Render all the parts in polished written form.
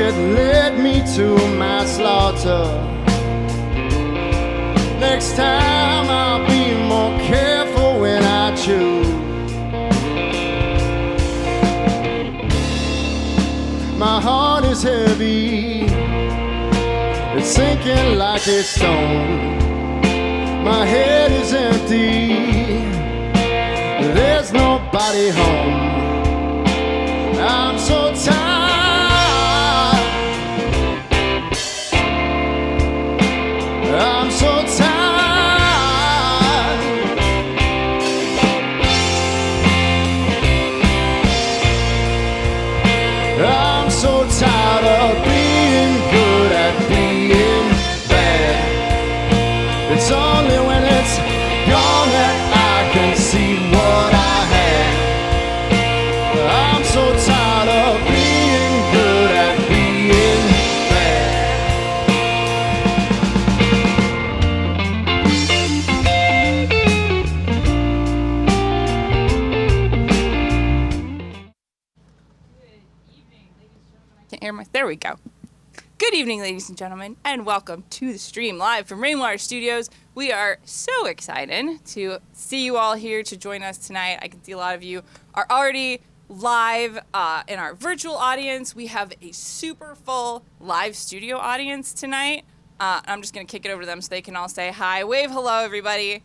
that led me to my slaughter. Next time I'll be more careful when I choose. My heart is heavy, it's sinking like a stone. My head is empty, there's nobody home. I'm so tired, I'm so tired. I'm so tired of being good at being bad. It's only when it's gone that I can see what I had. I'm so tired of being good at being Can't hear my. There we go. Good evening, ladies and gentlemen, and welcome to the stream live from Rainwater Studios. We are so excited to see you all here to join us tonight. I can see a lot of you are already live in our virtual audience. We have a super full live studio audience tonight. I'm just going to kick it over to them so they can all say hi. Wave hello, everybody.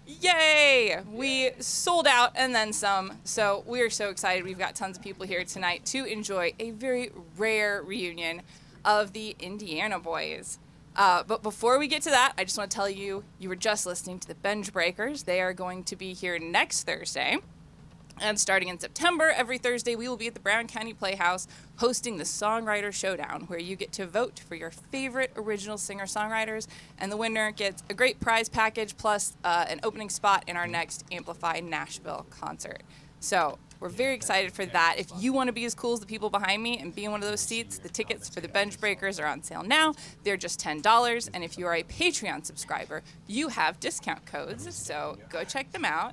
Yay! We sold out and then some, so we are so excited. We've got tons of people here tonight to enjoy a very rare reunion of the Indiana Boys. But before we get to that, I just want to tell you, you were just listening to the Bench Breakers. They are going to be here next Thursday. And starting in September, every Thursday, we will be at the Brown County Playhouse hosting the Songwriter Showdown, where you get to vote for your favorite original singer-songwriters, and the winner gets a great prize package plus an opening spot in our next Amplify Nashville concert. So we're very excited for that. If you want to be as cool as the people behind me and be in one of those seats, the tickets for the Bench Breakers are on sale now. They're just $10, and if you are a Patreon subscriber, you have discount codes, so go check them out.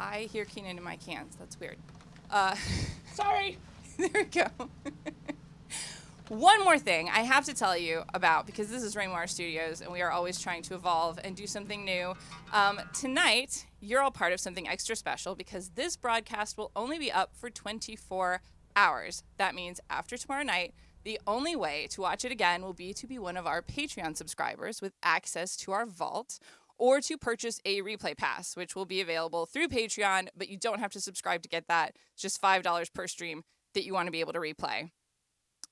I hear Kenan in my cans. That's weird. Sorry. There we go. One more thing I have to tell you about, because this is Rainwater Studios, and we are always trying to evolve and do something new. Tonight, you're all part of something extra special, because this broadcast will only be up for 24 hours. That means after tomorrow night, the only way to watch it again will be to be one of our Patreon subscribers with access to our vault, or to purchase a replay pass, which will be available through Patreon, but you don't have to subscribe to get that. It's just $5 per stream that you want to be able to replay.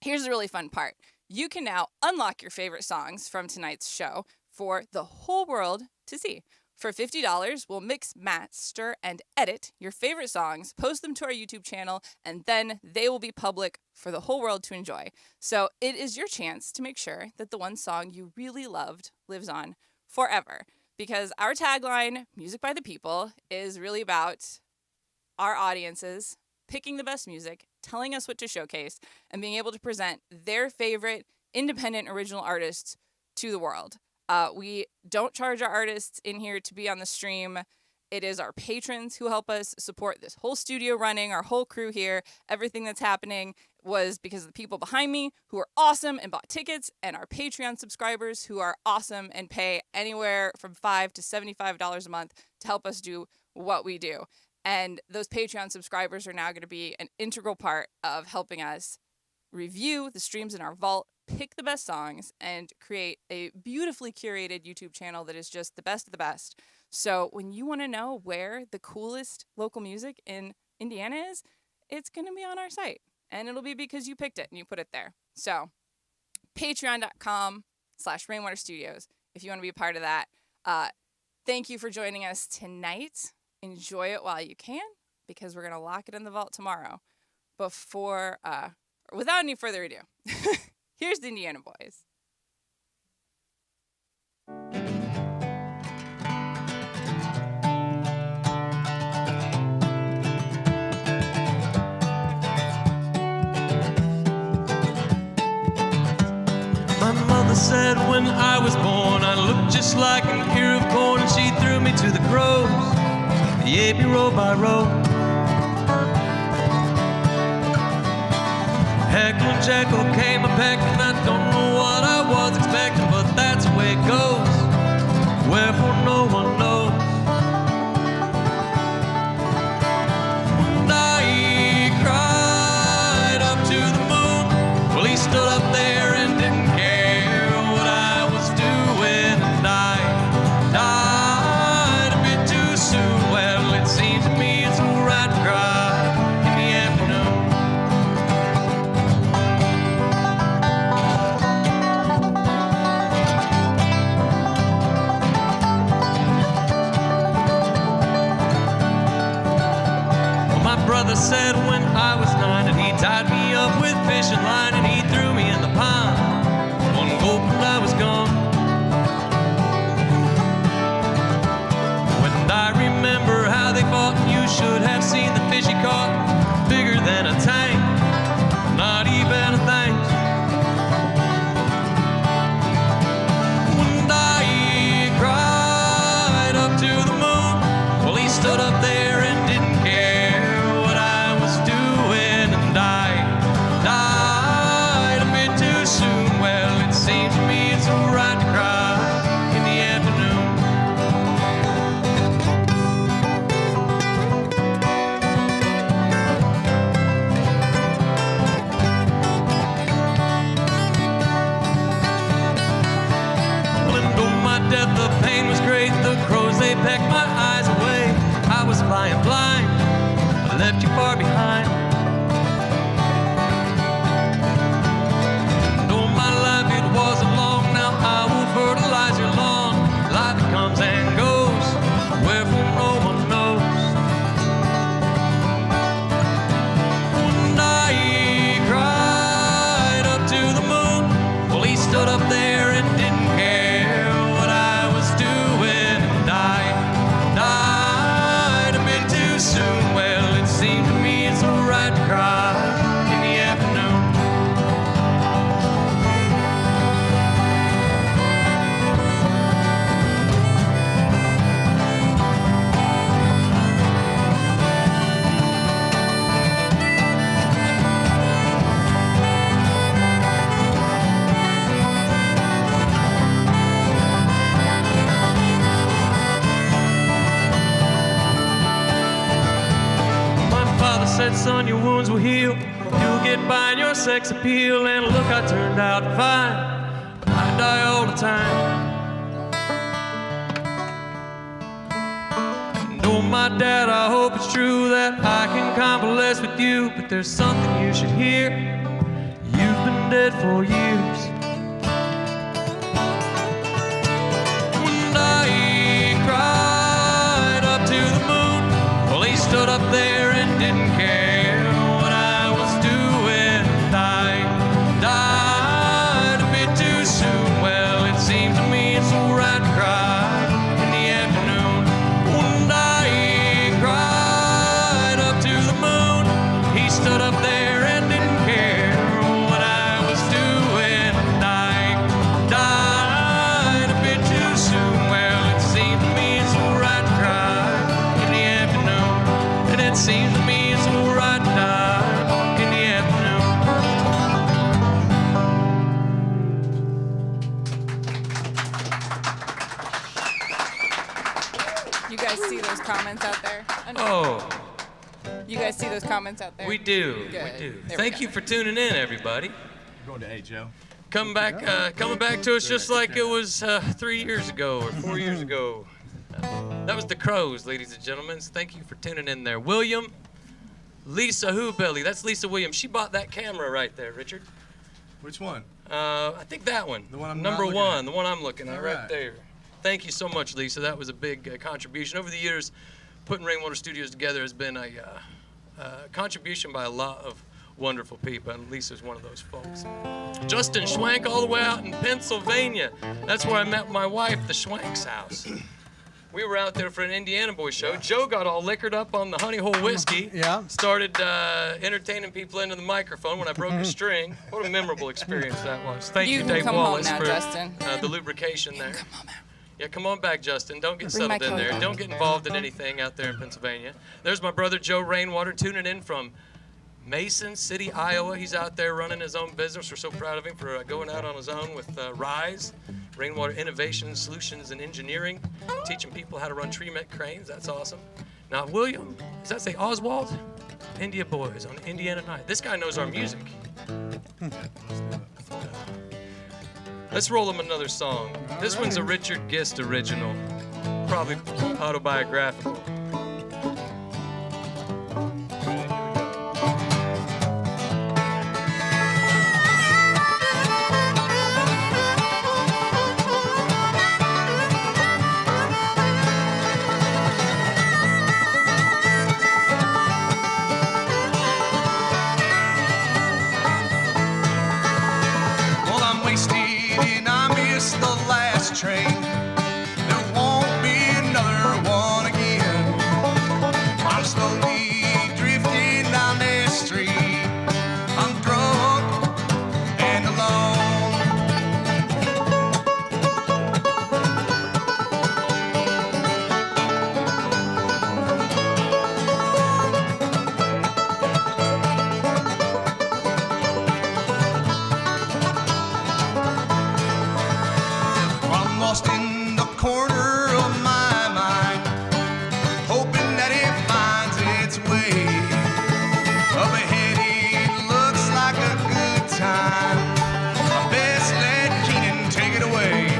Here's the really fun part. You can now unlock your favorite songs from tonight's show for the whole world to see. For $50, we'll mix, master, and edit your favorite songs, post them to our YouTube channel, and then they will be public for the whole world to enjoy. So it is your chance to make sure that the one song you really loved lives on forever. Because our tagline, Music by the People, is really about our audiences picking the best music, telling us what to showcase, and being able to present their favorite independent original artists to the world. We don't charge our artists in here to be on the stream. It is our patrons who help us support this whole studio running, our whole crew here. Everything that's happening was because of the people behind me who are awesome and bought tickets, and our Patreon subscribers who are awesome and pay anywhere from $5 to $75 a month to help us do what we do. And those Patreon subscribers are now going to be an integral part of helping us review the streams in our vault, pick the best songs, and create a beautifully curated YouTube channel that is just the best of the best. So when you want to know where the coolest local music in Indiana is, it's going to be on our site. And it'll be because you picked it and you put it there. So patreon.com/Rainwater Studios if you want to be a part of that. Thank you for joining us tonight. Enjoy it while you can, because we're going to lock it in the vault tomorrow. Without any further ado, here's the Indiana Boys. My mother said when I was born I looked just like an ear of corn, and she threw me to the crows. They ate me row by row. Heckle and Jekyll came a pecking. I don't know what I was expecting, but that's the way it goes. Wherefore no one knows. And I cried up to the moon. Well, he stood up there and didn't care what I was doing. And I died a bit too soon. Well, it seems to me it's alright to cry in the afternoon. Well, my brother said when I was 9 that he tied me up with fishing line and he threw me in the pond. One gulp and I was gone. When I remember how they fought, and you should have seen the fish he caught, bigger than a tank, not even a thing. When I cried up to the moon, well, he stood up there and didn't care what I was doing, and I died a bit too soon. Well, it seems to me it's alright to cry in the afternoon. Well, and on my death the pain was great. The crows they pecked my eyes away. I was flying blind. I left you far behind. And all my life it wasn't long. Now I will fertilize your lawn. Life it comes and goes. Wherefore no one knows. And I cried up to the moon. Well, he stood up there and didn't care what I was doing. And I died a bit too soon. Well, it seemed to me it's alright to cry in the afternoon. My father said, son, your wounds will heal. You'll get by in your sex appeal. And look, I turned out fine, but I die all the time. And oh, my dad, I hope it's true that I can convalesce with you. But there's something you should hear. You've been dead for years. And I cried up to the moon. Well, he stood up there and didn't care what I was doing. And I died a bit too soon. Well, it seems to me it's alright to cry in the afternoon. And I cried up to the moon. He stood up there and didn't care what I was doing. And I died a bit too soon. Well, it seems to me it's alright to cry in the afternoon. And it seems to me it's alright to die in the afternoon. You guys see those comments out there? Oh, You guys see those comments out there? we do. Good. We do. There we Thank go. you for tuning in, everybody. Going to Joe. Coming back to us just like it was 3 years ago or 4 years ago. That was the Crows, ladies and gentlemen. So thank you for tuning in there. William, Lisa Hoobelly. That's Lisa Williams. She bought that camera right there, Richard. Which one? I think that one. The one I'm Number not looking one, at. the one I'm looking at All right right. there. Thank you so much, Lisa. That was a big contribution. Over the years, putting Rainwater Studios together has been a contribution by a lot of wonderful people, and Lisa's one of those folks. Justin Schwank all the way out in Pennsylvania. That's where I met my wife, the Schwank's house. We were out there for an Indiana Boy show. Joe got all liquored up on the Honey Hole whiskey. Yeah. Started entertaining people into the microphone when I broke a string. What a memorable experience that was. Thank you, can Dave come Wallace, home now, for Justin. the lubrication there. Yeah, come on back, Justin. Don't get Bring my settled in there. coat. Don't get involved in anything out there in Pennsylvania. There's my brother Joe Rainwater tuning in from Mason City, Iowa. He's out there running his own business. We're so proud of him for going out on his own with RISE, Rainwater Innovation Solutions and Engineering, teaching people how to run tree met cranes. That's awesome. Now, William, does that say Oswald? India Boys on Indiana Night. This guy knows our music. Let's roll him another song. This one's a Richard Gist original, probably autobiographical. Train. There won't be another one again. I'm slowly drifting down this street. I'm drunk and alone. Lost in the corner of my mind, hoping that it finds its way. Up ahead it looks like a good time. I best let Kenan take it away.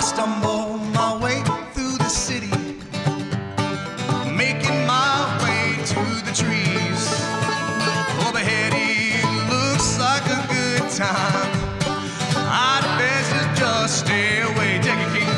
Stumble my way through the city, making my way to the trees. Up ahead it looks like a good time. I'd best just stay away. Take it, King.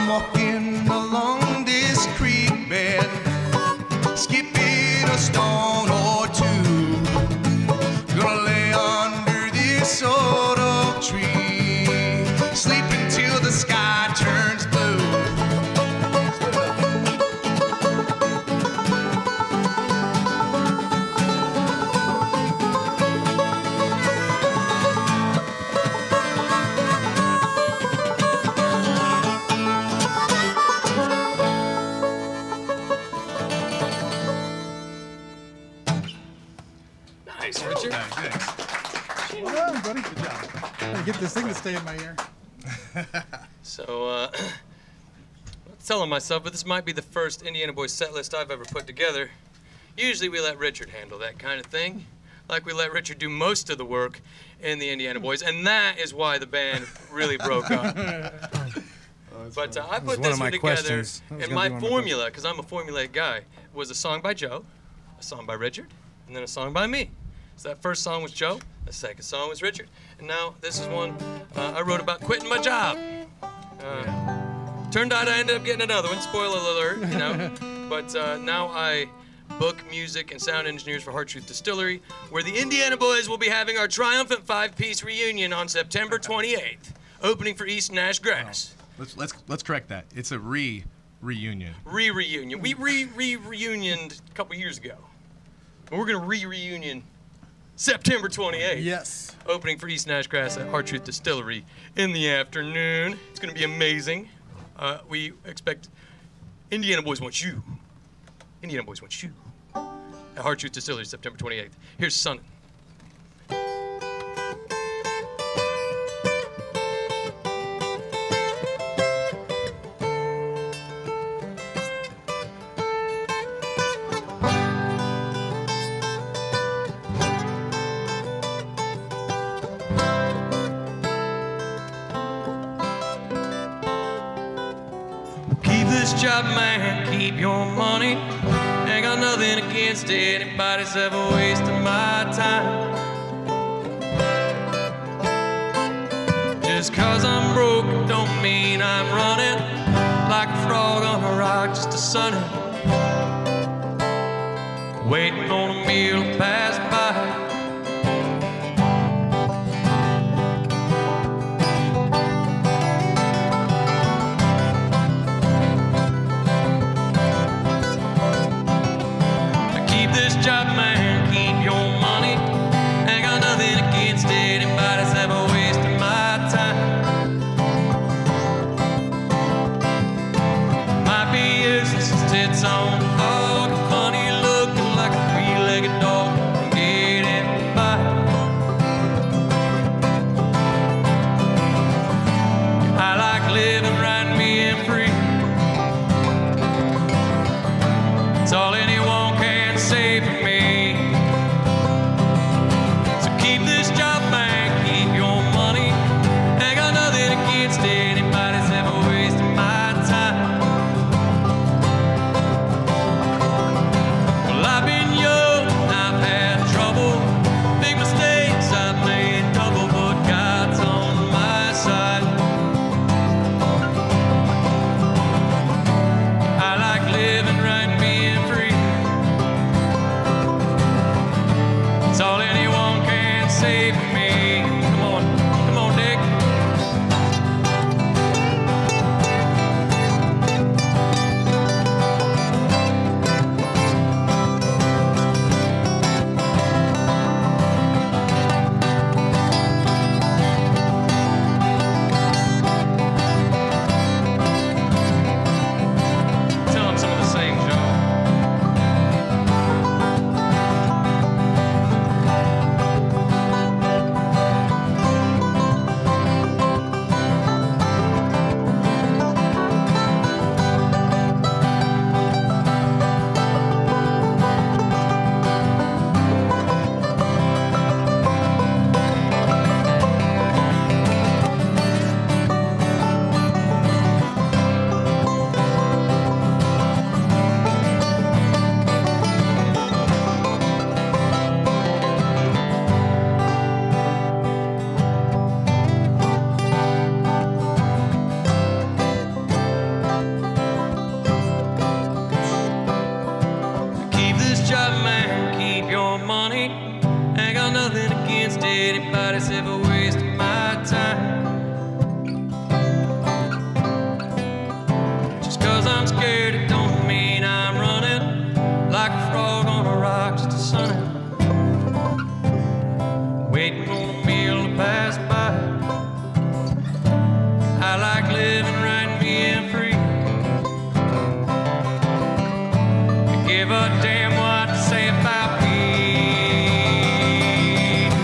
Walking along this creek bed, skipping a stone or two. Gonna lay under this old oak tree, sleep until the sky turns blue. Nice, Richard. Thanks. Well done, buddy. Good job. Gotta get this thing to stay in my ear. So, not telling myself, but this might be the first Indiana Boys set list I've ever put together. Usually we let Richard handle that kind of thing. Like we let Richard do most of the work in the Indiana Boys, and that is why the band really broke up. But I put this one together, and my formula, because I'm a formulaic guy, was a song by Joe, a song by Richard, and then a song by me. So that first song was Joe, the second song was Richard, and now this is one I wrote about quitting my job. Turned out I ended up getting another one, spoiler alert, you know. But now I book music and sound engineers for Hard Truth Distillery, where the Indiana Boys will be having our triumphant 5-piece reunion on September 28th, opening for East Nash Grass. Let's correct that. It's a reunion. Reunion. We reunioned a couple years ago. But we're gonna reunion September 28th. Yes. Opening for East Nash Grass at Hard Truth Distillery in the afternoon. It's gonna be amazing. We expect Indiana Boys want you. Indiana Boys want you. At Hard Truth Distillery, September 28th. Here's Sunnin. Keep the this job, man, keep your money. Ain't got nothing against anybody's ever wasting my time. Just 'cause I'm broke don't mean I'm running like a frog on a rock, just a sunning, waiting on a meal to pass by. This job, man, keep your money. Ain't got nothing against anybody's ever wasting my time. Might be useless as tits on a hog, funny looking like a three-legged dog, getting by. I like living right and being free. It's all anyone can say for me. So keep this job, man, keep your money. Ain't got nothing against anybody's ever wasting my time. Well, I've been young, I've had trouble, big mistakes I've made double, but God's on my side. I like living right and being free. It's all anyone can say for me. Come on, Dick. Tell him some of the same, Joe. Keep this job, man, keep your money. Ain't got nothing against anybody's ever wasting my time. Just 'cause I'm scared it don't mean I'm running like a frog on a rock, just a sunning, waiting on a meal to pass by. I like living right and being free. Give a damn what to say about me.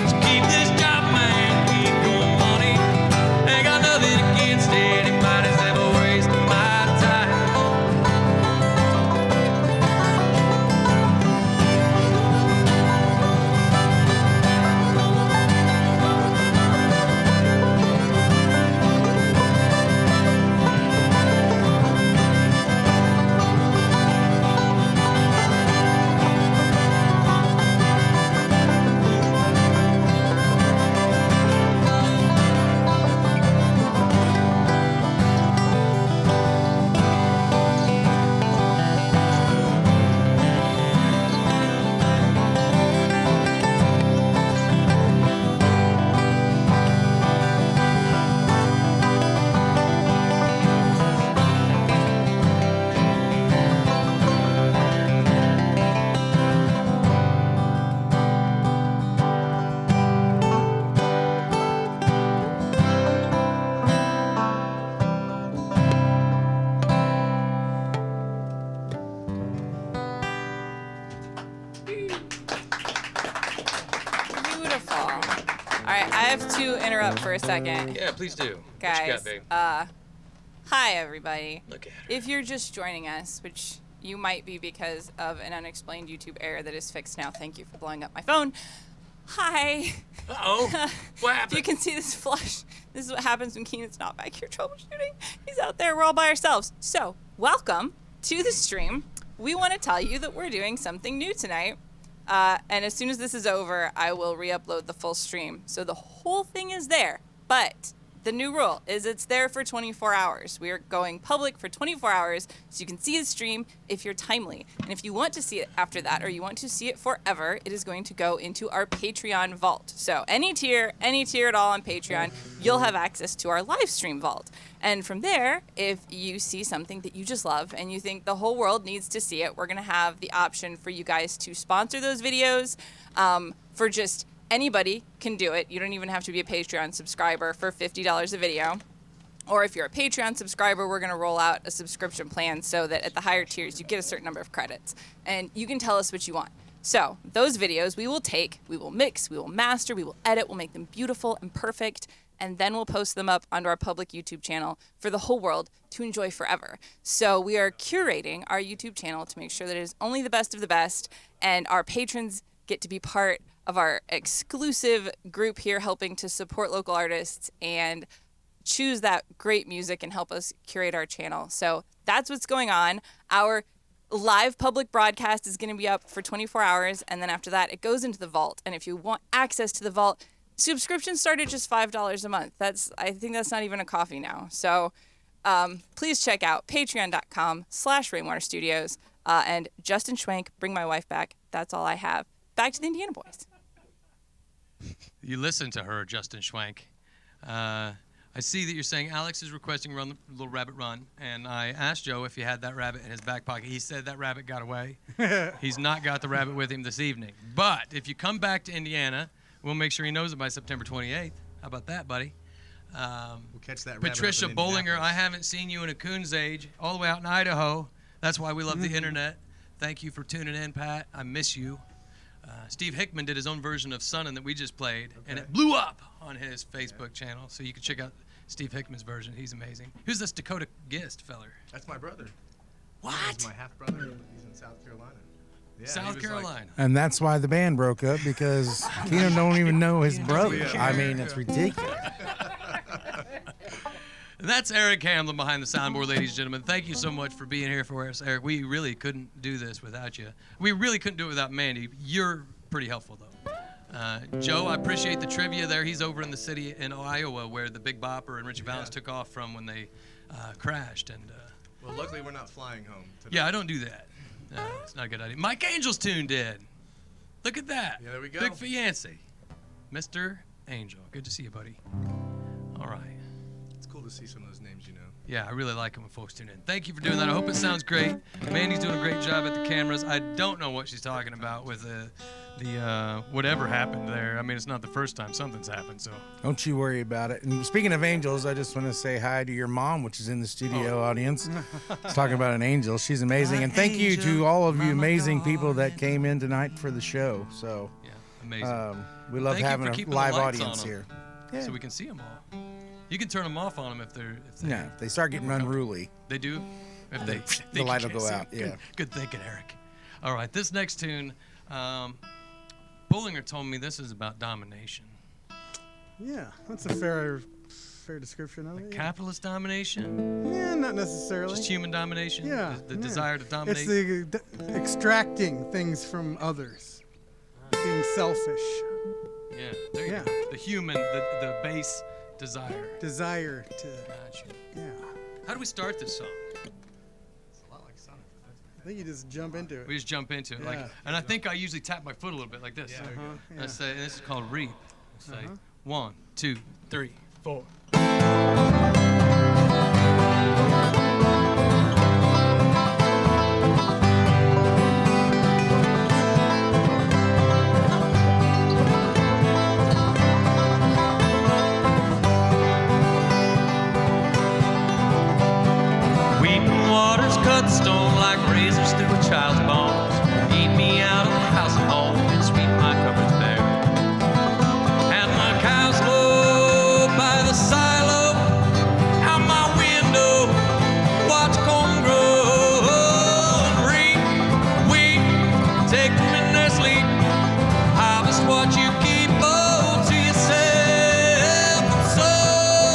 So keep this job, man, keep your money. Ain't got nothing against anybody's ever wasting my time. have to interrupt for a second. Yeah, please do. Guys, what you got, babe? Hi, everybody. Look at her. If you're just joining us, which you might be because of an unexplained YouTube error that is fixed now. Thank you for blowing up my phone. Hi. Uh-oh. What happened? If you can see this flush This is what happens when Kenan's not back here troubleshooting. He's out there. We're all by ourselves. So, welcome to the stream. We want to tell you that we're doing something new tonight. And as soon as this is over, I will re-upload the full stream. So the whole thing is there. But the new rule is it's there for 24 hours. We are going public for 24 hours so you can see the stream if you're timely. And if you want to see it after that or you want to see it forever, it is going to go into our Patreon vault. So any tier at all on Patreon, you'll have access to our live stream vault. And from there, if you see something that you just love and you think the whole world needs to see it, we're going to have the option for you guys to sponsor those videos for just anybody can do it. You don't even have to be a Patreon subscriber for $50 a video. Or if you're a Patreon subscriber, we're going to roll out a subscription plan so that at the higher tiers, you get a certain number of credits. And you can tell us what you want. So those videos we will take, we will mix, we will master, we will edit, we'll make them beautiful and perfect, and then we'll post them up onto our public YouTube channel for the whole world to enjoy forever. So we are curating our YouTube channel to make sure that it is only the best of the best, and our patrons get to be part of our exclusive group here helping to support local artists and choose that great music and help us curate our channel. So that's what's going on. Our live public broadcast is going to be up for 24 hours, and then after that, it goes into the vault. And if you want access to the vault, subscriptions start at just $5 a month. I think that's not even a coffee now. So please check out patreon.com/Rainwater Studios. And Justin Schwank, bring my wife back. That's all I have. Back to the Indiana Boys. You listen to her, Justin Schwank. I see that you're saying Alex is requesting run the little rabbit run, and I asked Joe if he had that rabbit in his back pocket. He said that rabbit got away. He's not got the rabbit with him this evening. But if you come back to Indiana, we'll make sure he knows it by September 28th. How about that, buddy? We'll catch that rabbit. Patricia up in Bolinger, Indianapolis. I haven't seen you in a coon's age, all the way out in Idaho. That's why we love the internet. Thank you for tuning in, Pat. I miss you. Steve Hickman did his own version of Sunnin that we just played, and it blew up on his Facebook channel. So you can check out Steve Hickman's version. He's amazing. Who's this Dakota Gist feller? That's my brother. What? He's my half brother. He's in South Carolina. Yeah, he South was Carolina. And that's why the band broke up, because Kenan don't even know his brother. Yeah. I mean, it's ridiculous. That's Eric Hamblen behind the soundboard, ladies and gentlemen. Thank you so much for being here for us, Eric. We really couldn't do this without you. We really couldn't do it without Mandi. You're pretty helpful, though. Joe, I appreciate the trivia there. He's over in the city in Iowa where the Big Bopper and Richie Valens took off from when they crashed. And Well, luckily we're not flying home today. yeah, I don't do that. It's not a good idea. Mike Angel's tuned in. Look at that. Yeah, there we go. Big fiancé. Mr. Angel. Good to see you, buddy. All right. It's cool to see some of those names, you know. Yeah, I really like it when folks tune in. Thank you for doing that. I hope it sounds great. Mandy's doing a great job at the cameras. I don't know what she's talking about with the whatever happened there. I mean, it's not the first time something's happened, so. Don't you worry about it. And speaking of angels, I just want to say hi to your mom, which is in the studio audience. It's talking about an angel. She's amazing. And thank you to all of you amazing people that came in tonight for the show. So Yeah, amazing. we love Thank you having for a keeping the live lights audience on 'em, here. Yeah. So we can see them all. You can turn them off on them if they Yeah, if they start getting unruly. They do? If they The light will you go can't out, see. yeah. Good thinking, Eric. All right, this next tune, Bolinger told me this is about domination. Yeah, that's a fair description of it. Capitalist domination? Yeah, not necessarily. Just human domination? Yeah, The yeah. desire to dominate? It's the extracting things from others, being selfish, Yeah, there you Yeah. go. The human, the base desire. desire to, Gotcha. yeah. How do we start this song? It's a lot like Sonic. I think you just jump into it. We just jump into it. Yeah. Like, and I think I usually tap my foot a little bit like this. Yeah, there you go. Yeah. I say, and this is called reap. Say 1, 2, 3, 4. Weeping waters cut stone like razors through a child's bones. Eat me out of the house at home and sweep my cupboards bare. And my cows low by the silo, out my window, watch corn grow. Reap, weep, take them in their sleep. Harvest what you keep, oh, to yourself and sow.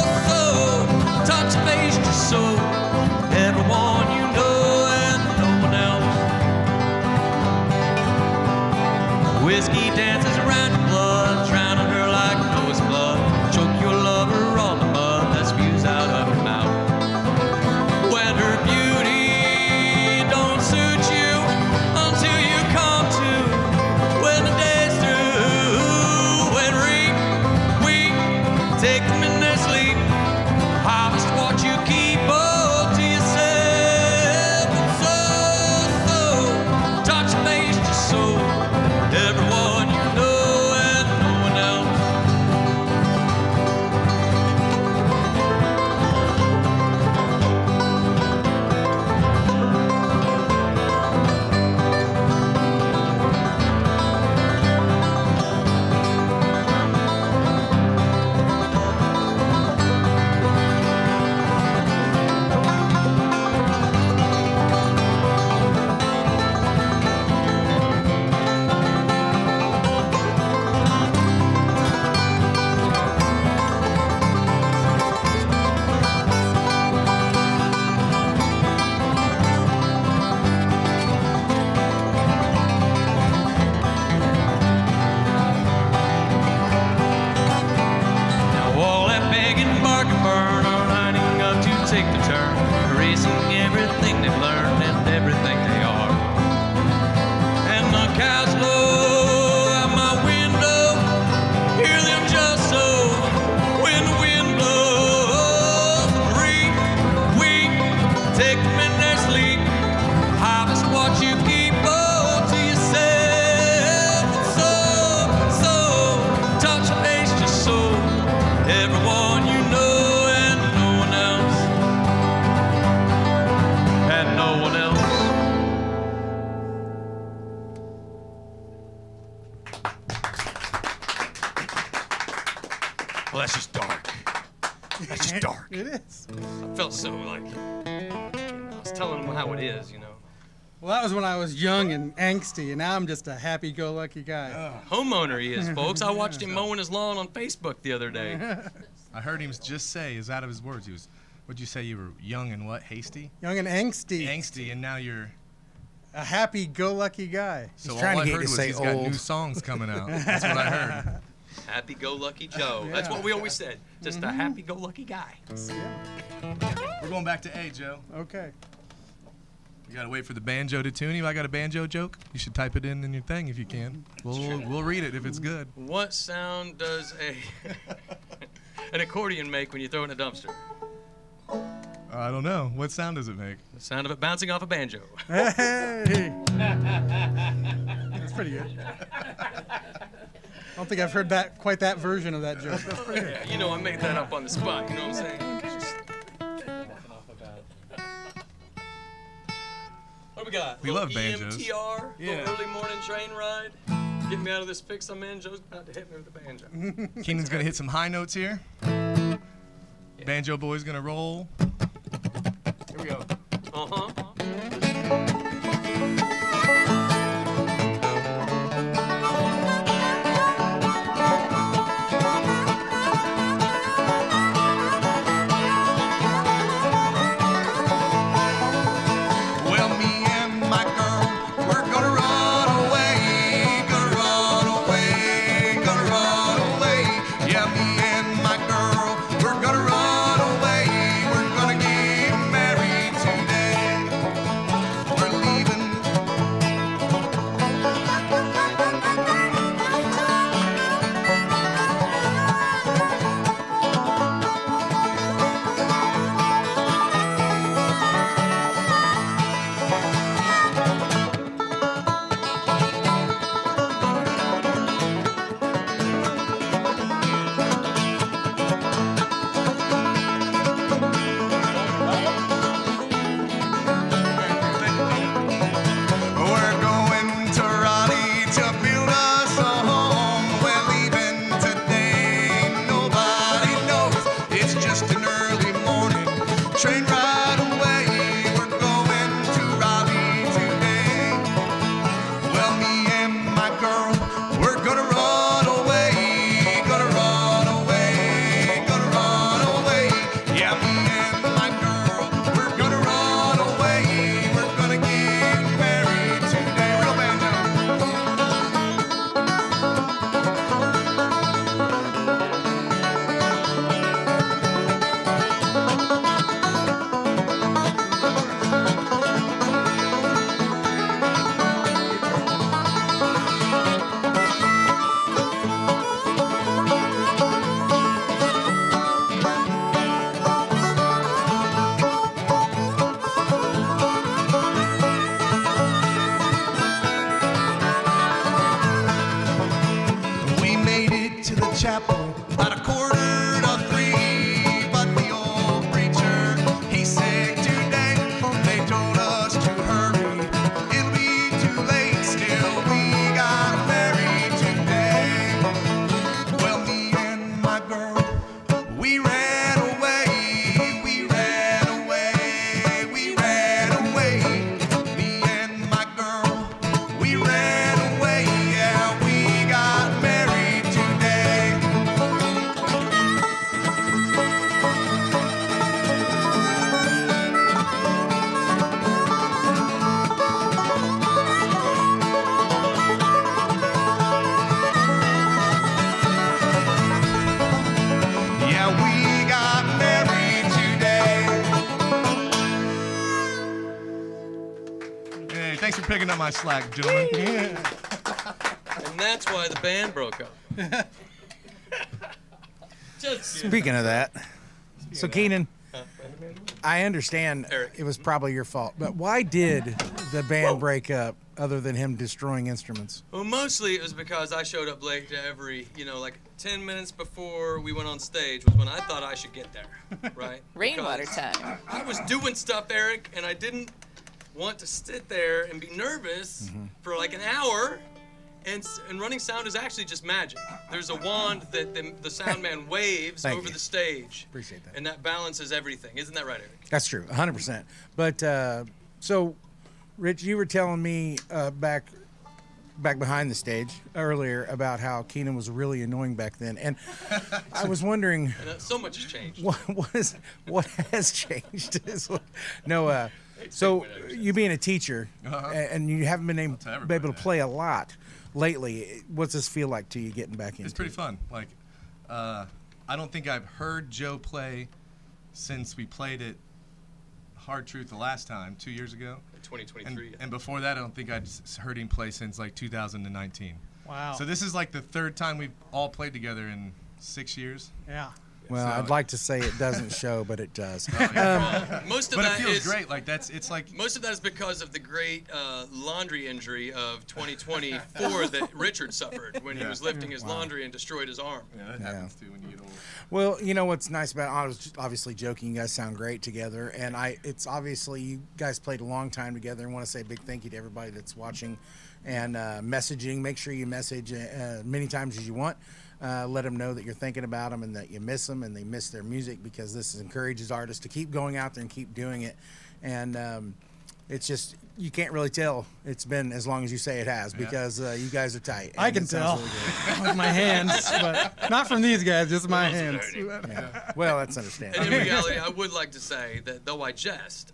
take the turn, erasing everything they've learned and everything they are. And the cows low out my window, hear them just so when the wind blows. Reap, weep, take them in their sleep, harvest what you keep to yourself. And so, touch base just so everyone you know and no one else, and no one else. Well, that's just dark. That's just dark. It is. I felt so like, I was telling them how it is, you know. Well, that was when I was young and angsty, and now I'm just a happy-go-lucky guy. Homeowner he is, folks. I watched him mowing his lawn on Facebook the other day. I heard him just say, is out of his words, he was, what'd you say, you were young and what, hasty? Young and angsty. Angsty, and now you're... A happy-go-lucky guy. So all trying to I get you heard to was say he's got old. new songs coming out. That's what I heard. Happy-go-lucky Joe. That's what we always said. Just a happy-go-lucky guy. We're going back to A, Joe. Okay. You gotta wait for the banjo to tune you. I got a banjo joke. You should type it in your thing if you can. We'll read it if it's good. What sound does an accordion make when you throw it in a dumpster? I don't know. What sound does it make? The sound of it bouncing off a banjo. Hey! That's pretty good. I don't think I've heard quite that version of that joke. That's pretty good. Yeah, you know I made that up on the spot. You know what I'm saying? What do we got? We Little love banjos. EMTR, Yeah. little early morning train ride. Get me out of this fix I'm in. Joe's about to hit me with the banjo. Keenan's gonna hit some high notes here. Banjo boy's gonna roll. Here we go. Uh-huh. Well, me and my girl, we're gonna run away, gonna run away, gonna run away. Yeah, me and my girl, we're gonna run away, we're gonna get married today. We're leaving. We're going to Raleigh to build us a home. We're leaving today, nobody knows. It's just an early morning train ride away. We're going to Raleigh today. Well, me and my girl, we're gonna run away, gonna run away, gonna run away. Yeah, me and my girl, we're gonna run away, we're gonna get married today. Real banjo. Thanks for picking up my slack, gentlemen. And that's why the band broke up. Speaking of that, so Kenan, I understand Eric. it was probably your fault, but why did the band break up other than him destroying instruments? Well, mostly it was because I showed up late to every, like 10 minutes before we went on stage was when I thought I should get there, right? Rainwater Because time. I was doing stuff, Eric, and I didn't want to sit there and be nervous for like an hour. And running sound is actually just magic. There's a wand that the sound man waves Thank over you. the stage. Appreciate that. And that balances everything. Isn't that right, Eric? That's true, 100%. But so, Rich, you were telling me back behind the stage earlier about how Kenan was really annoying back then, and I was wondering And so much has changed. what has changed. So you being a teacher and you haven't been able to play a lot lately, what's this feel like to you getting back into? It's pretty fun. Like, I don't think I've heard Joe play since we played at Hard Truth the last time, 2 years ago. 2023. And before that, I don't think I'd heard him play since like 2019. Wow. So this is like the third time we've all played together in 6 years. Yeah. Well, So- I'd like to say it doesn't show, but it does. Most of But it that feels is great. Like it's like most of that is because of the great laundry injury of 2024 that Richard suffered when he was lifting his laundry and destroyed his arm. that happens too when you get old. Well, you know what's nice about it, I was obviously joking, you guys sound great together, and it's obviously you guys played a long time together, and want to say a big thank you to everybody that's watching and messaging. Make sure you message many times as you want. Let them know that you're thinking about them and that you miss them and they miss their music, because this encourages artists to keep going out there and keep doing it. And it's just, you can't really tell it's been as long as you say it has, because you guys are tight. I and can it sounds tell really good. with my hands, but not from these guys, just my hands. Well, that's And understandable. in reality, I would like to say that though I jest,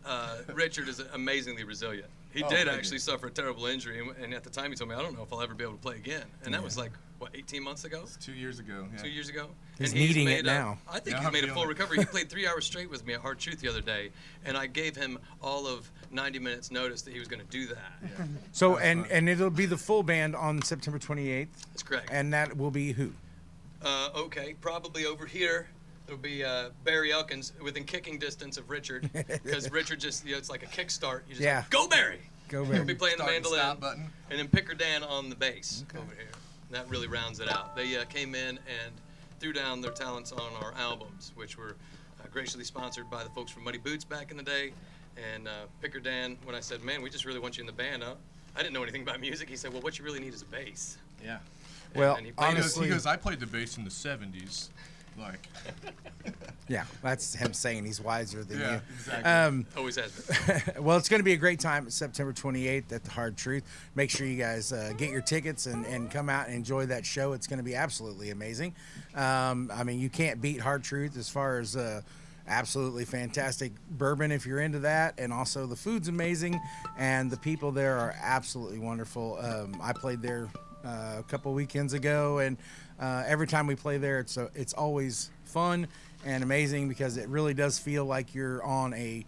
Richard is amazingly resilient. He did thank actually suffer a terrible injury, and at the time he told me, I don't know if I'll ever be able to play again. And that was like, what, 18 months ago? 2 years ago. Yeah. 2 years ago? He's And needing made it now. I think Yeah, he's I'm made a feeling full it. recovery. He played 3 hours straight with me at Hard Truth the other day, and I gave him all of 90 minutes notice that he was going to do that. So, and it'll be the full band on September 28th, That's correct. and that will be who? Okay, probably over here. It'll be Barry Elkins within kicking distance of Richard, because Richard just, it's like a kickstart. You just Yeah. go Barry. Go He'll be Barry. playing the Start and mandolin, stop button. and then Picker Dan on the bass over here. That really rounds it out. They came in and threw down their talents on our albums, which were graciously sponsored by the folks from Muddy Boots back in the day. And Picker Dan, when I said, man, we just really want you in the band, I didn't know anything about music. He said, well, what you really need is a bass. Yeah. Well, and he played honestly, He goes, I played the bass in the 70s. Like, yeah, that's him saying he's wiser than yeah, you. exactly. Always has been. Well, it's going to be a great time September 28th at the Hard Truth. Make sure you guys get your tickets and come out and enjoy that show. It's going to be absolutely amazing. I mean, you can't beat Hard Truth as far as absolutely fantastic bourbon if you're into that, and also the food's amazing, and the people there are absolutely wonderful. I played there a couple weekends ago, and every time we play there, it's always fun and amazing, because it really does feel like you're on a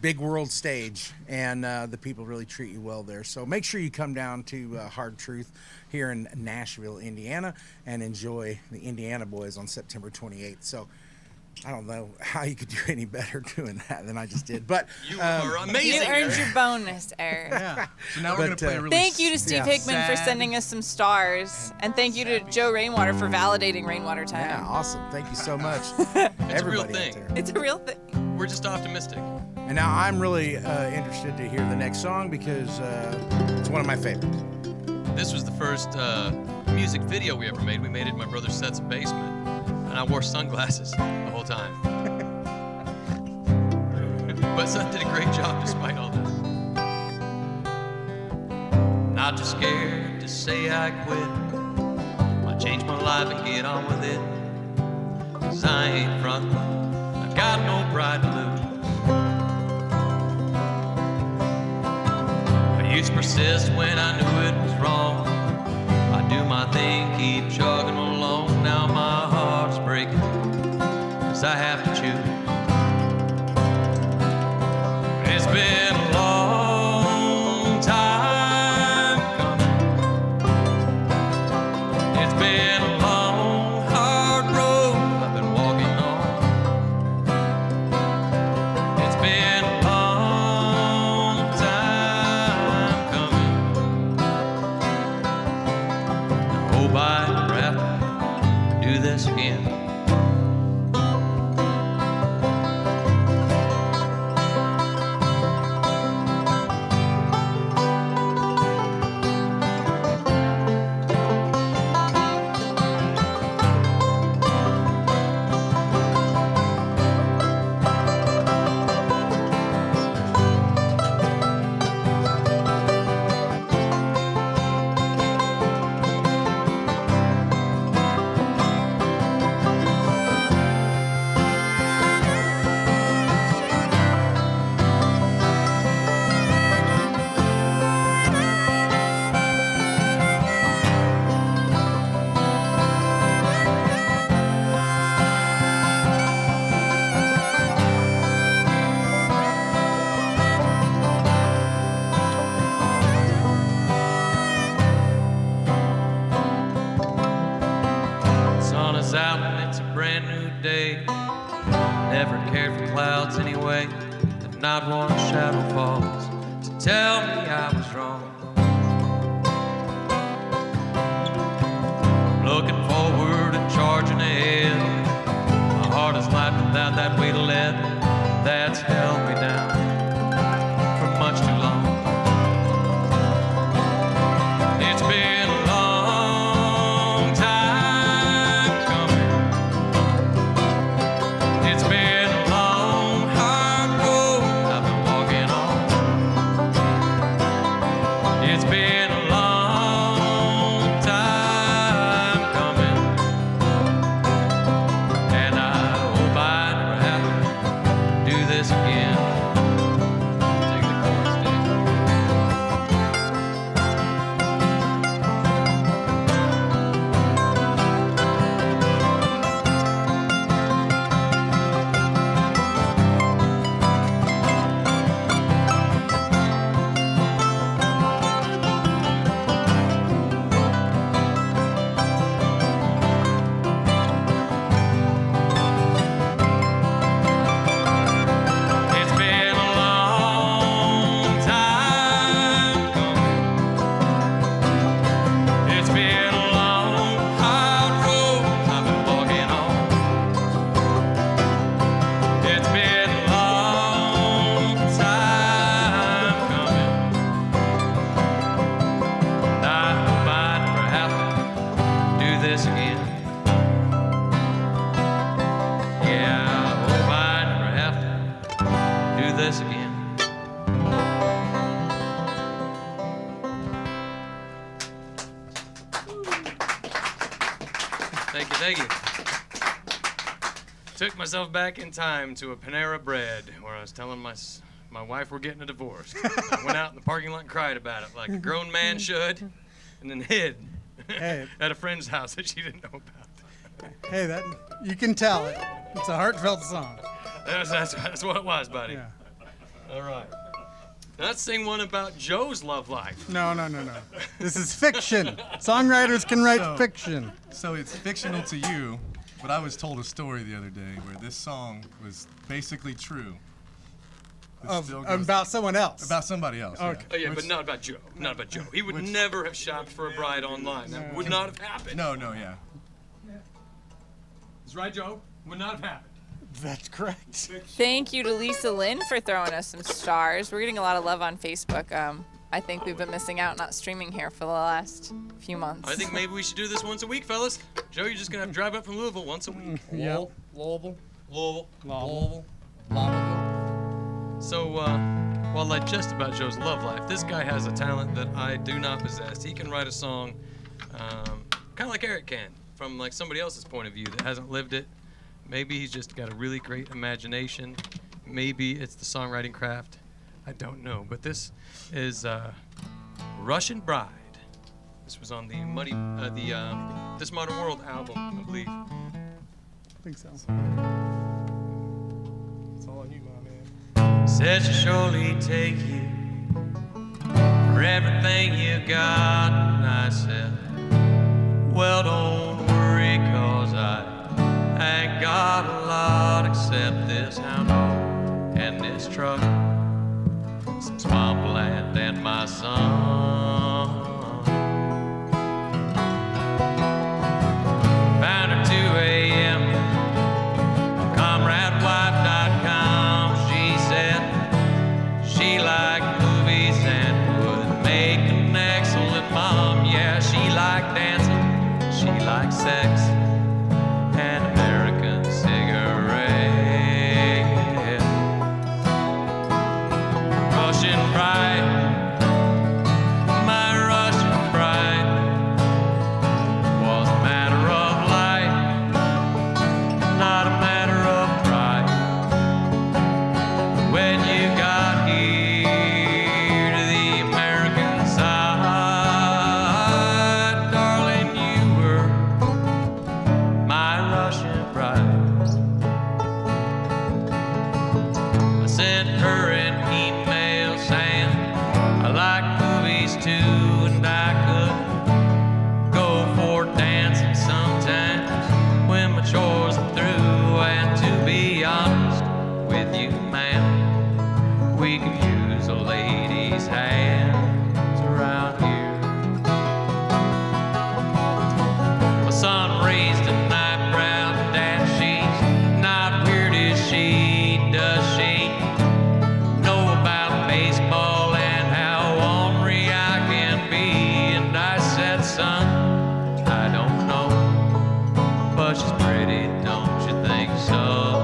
big world stage, and the people really treat you well there. So make sure you come down to Hard Truth here in Nashville, Indiana, and enjoy the Indiana Boys on September 28th. So I don't know how you could do any better doing that than I just did, but You are amazing. You earned Eric. your bonus, Eric. Yeah. So now we're But, going to play a really Thank you to Steve Yeah. Hickman for sad- sending us some stars. And thank you to Joe Rainwater for validating Rainwater time. yeah, awesome. Thank you so much. It's a real Everybody thing. out there. It's a real thing. We're just optimistic. And now I'm really interested to hear the next song, because it's one of my favorites. This was the first music video we ever made. We made it in my brother's Set's basement, and I wore sunglasses the whole time. But Seth did a great job despite all that. Not too scared to say I quit. I changed my life and get on with it. 'Cause I ain't frontin', I got no pride to lose. I used to persist when I knew it was wrong. I do my thing, keep chugging along. Now my heart's breaking, 'cause I have to choose. It's been a long time not one shadow falls to tell me I was wrong. I'm looking forward and charging ahead. My heart is light without that weight of lead that's held me down for much too long. It's been a long time coming. It's been a long, hard road I've been walking on. It's been a long time coming, and I hope I never have to do this again. Take the chorus, Dave. It's been a long time coming. It's been a long, hard road I've been walking on. It's been a long time coming. And I hope I never have to do this again. Yeah, I hope I never have to do this again. Thank you. Took myself back in time to a Panera Bread where I was telling my wife we're getting a divorce. I went out in the parking lot and cried about it like a grown man should, and then hid Hey. at a friend's house that she didn't know about. Hey, that you can tell it. It's a heartfelt song. That's what it was, buddy. Yeah. All right. Now let's sing one about Joe's love life. No. This is fiction. Songwriters can write So- fiction. So it's fictional to you, but I was told a story the other day where this song was basically true. This still goes- About someone else. about somebody else. Okay. Oh yeah, Which- but not about Joe. Not about Joe. He would Which- never have shopped for a bride online. That would not have happened. No, yeah. That's right, Joe. Would not have happened. That's correct. Thank you to Lisa Lynn for throwing us some stars. We're getting a lot of love on Facebook. I think we've been missing out not streaming here for the last few months. I think maybe we should do this once a week, fellas. Joe, you're just gonna have to drive up from Louisville once a week. Yeah. Louisville. Louisville. So, while I jest about Joe's love life, this guy has a talent that I do not possess. He can write a song, kind of like Eric can, from like somebody else's point of view that hasn't lived it. Maybe he's just got a really great imagination. Maybe it's the songwriting craft. I don't know. But this is Russian Bride. This was on the This Modern World album, I believe. I think so. It's all on you, my man. Said she'll surely take you for everything you got. And I said, well, don't worry, 'cause I ain't got a lot except this hound dog and this truck, some swampland and my son. Found her 2 a.m. ComradeWife.com. She said she liked movies and would make an excellent mom. Yeah, she liked dancing, she liked sex, and American cigarette. Russian bride, my Russian bride, was a matter of life, not a matter of pride. When you got here to the American side, darling, you were my Russian bride. I sent her an email saying I like movies too, and I could go for dancing sometimes when my chores are through. And to be honest with you, ma'am, We could use a lady's hands around here. My son raised a night brown and she's not weird as she does. She know about baseball and how ornery I can be. And I said, son, I don't know, but she's pretty, don't you think so?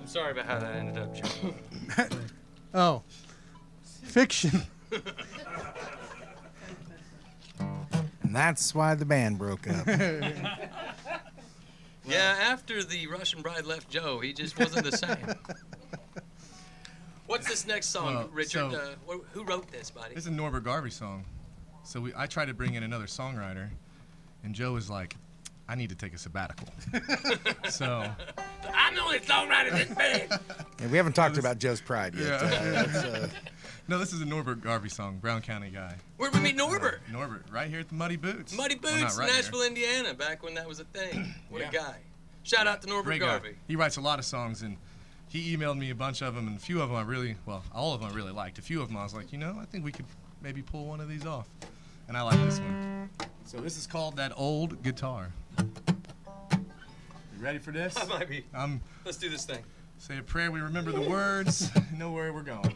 Sorry about how that ended up, Joe. Oh, fiction. And that's why the band broke up. Yeah, after the Russian bride left Joe, he just wasn't the same. What's this next song, Richard? Who wrote this, buddy? This is a Norbert Garvey song. So I tried to bring in another songwriter, and Joe was like, I need to take a sabbatical. So I'm the only songwriter in this band. Yeah, we haven't talked about Joe's pride yet. Yeah. No, this is a Norbert Garvey song, Brown County guy. Where'd we meet Norbert? Norbert, right here at the Muddy Boots. Muddy Boots, right Nashville, Indiana, back when that was a thing. What a guy. Shout out to Norbert Great Garvey. Guy. He writes a lot of songs, and he emailed me a bunch of them, and a few of them all of them I really liked. A few of them I was like, I think we could maybe pull one of these off. And I like this one. So this is called That Old Guitar. You ready for this? I might be. Let's do this thing. Say a prayer, we remember the words, know where we're going.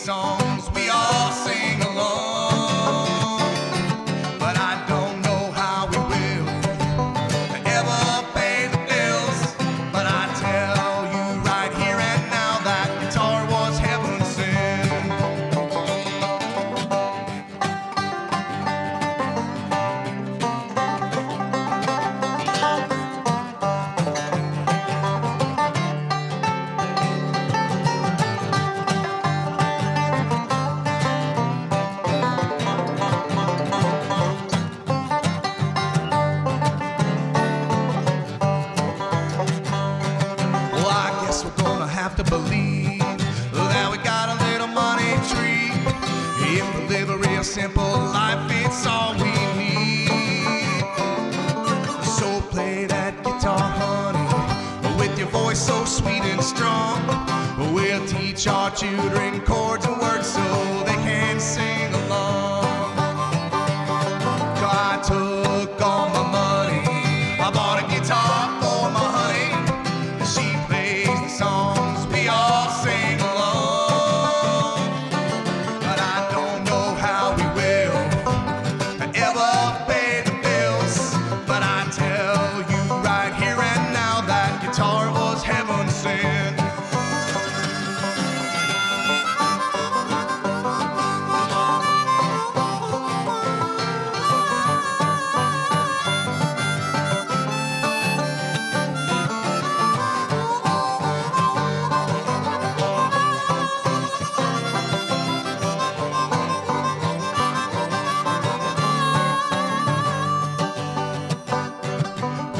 songs we all sing along. But I don't know how we will ever pay the bills. But I tell you right here and now that guitar was heaven sent. Well, I guess we're gonna have to believe that we got a little money tree. If we live a real simple life, it's all we need. So play that guitar, honey, with your voice so sweet and strong. We'll teach our children chords and words so they can sing along. I took all my money, I bought a guitar for my honey. She plays the songs we all sing along. But I don't know how we will ever pay the bills. But I tell you right here and now that guitar was heaven sent.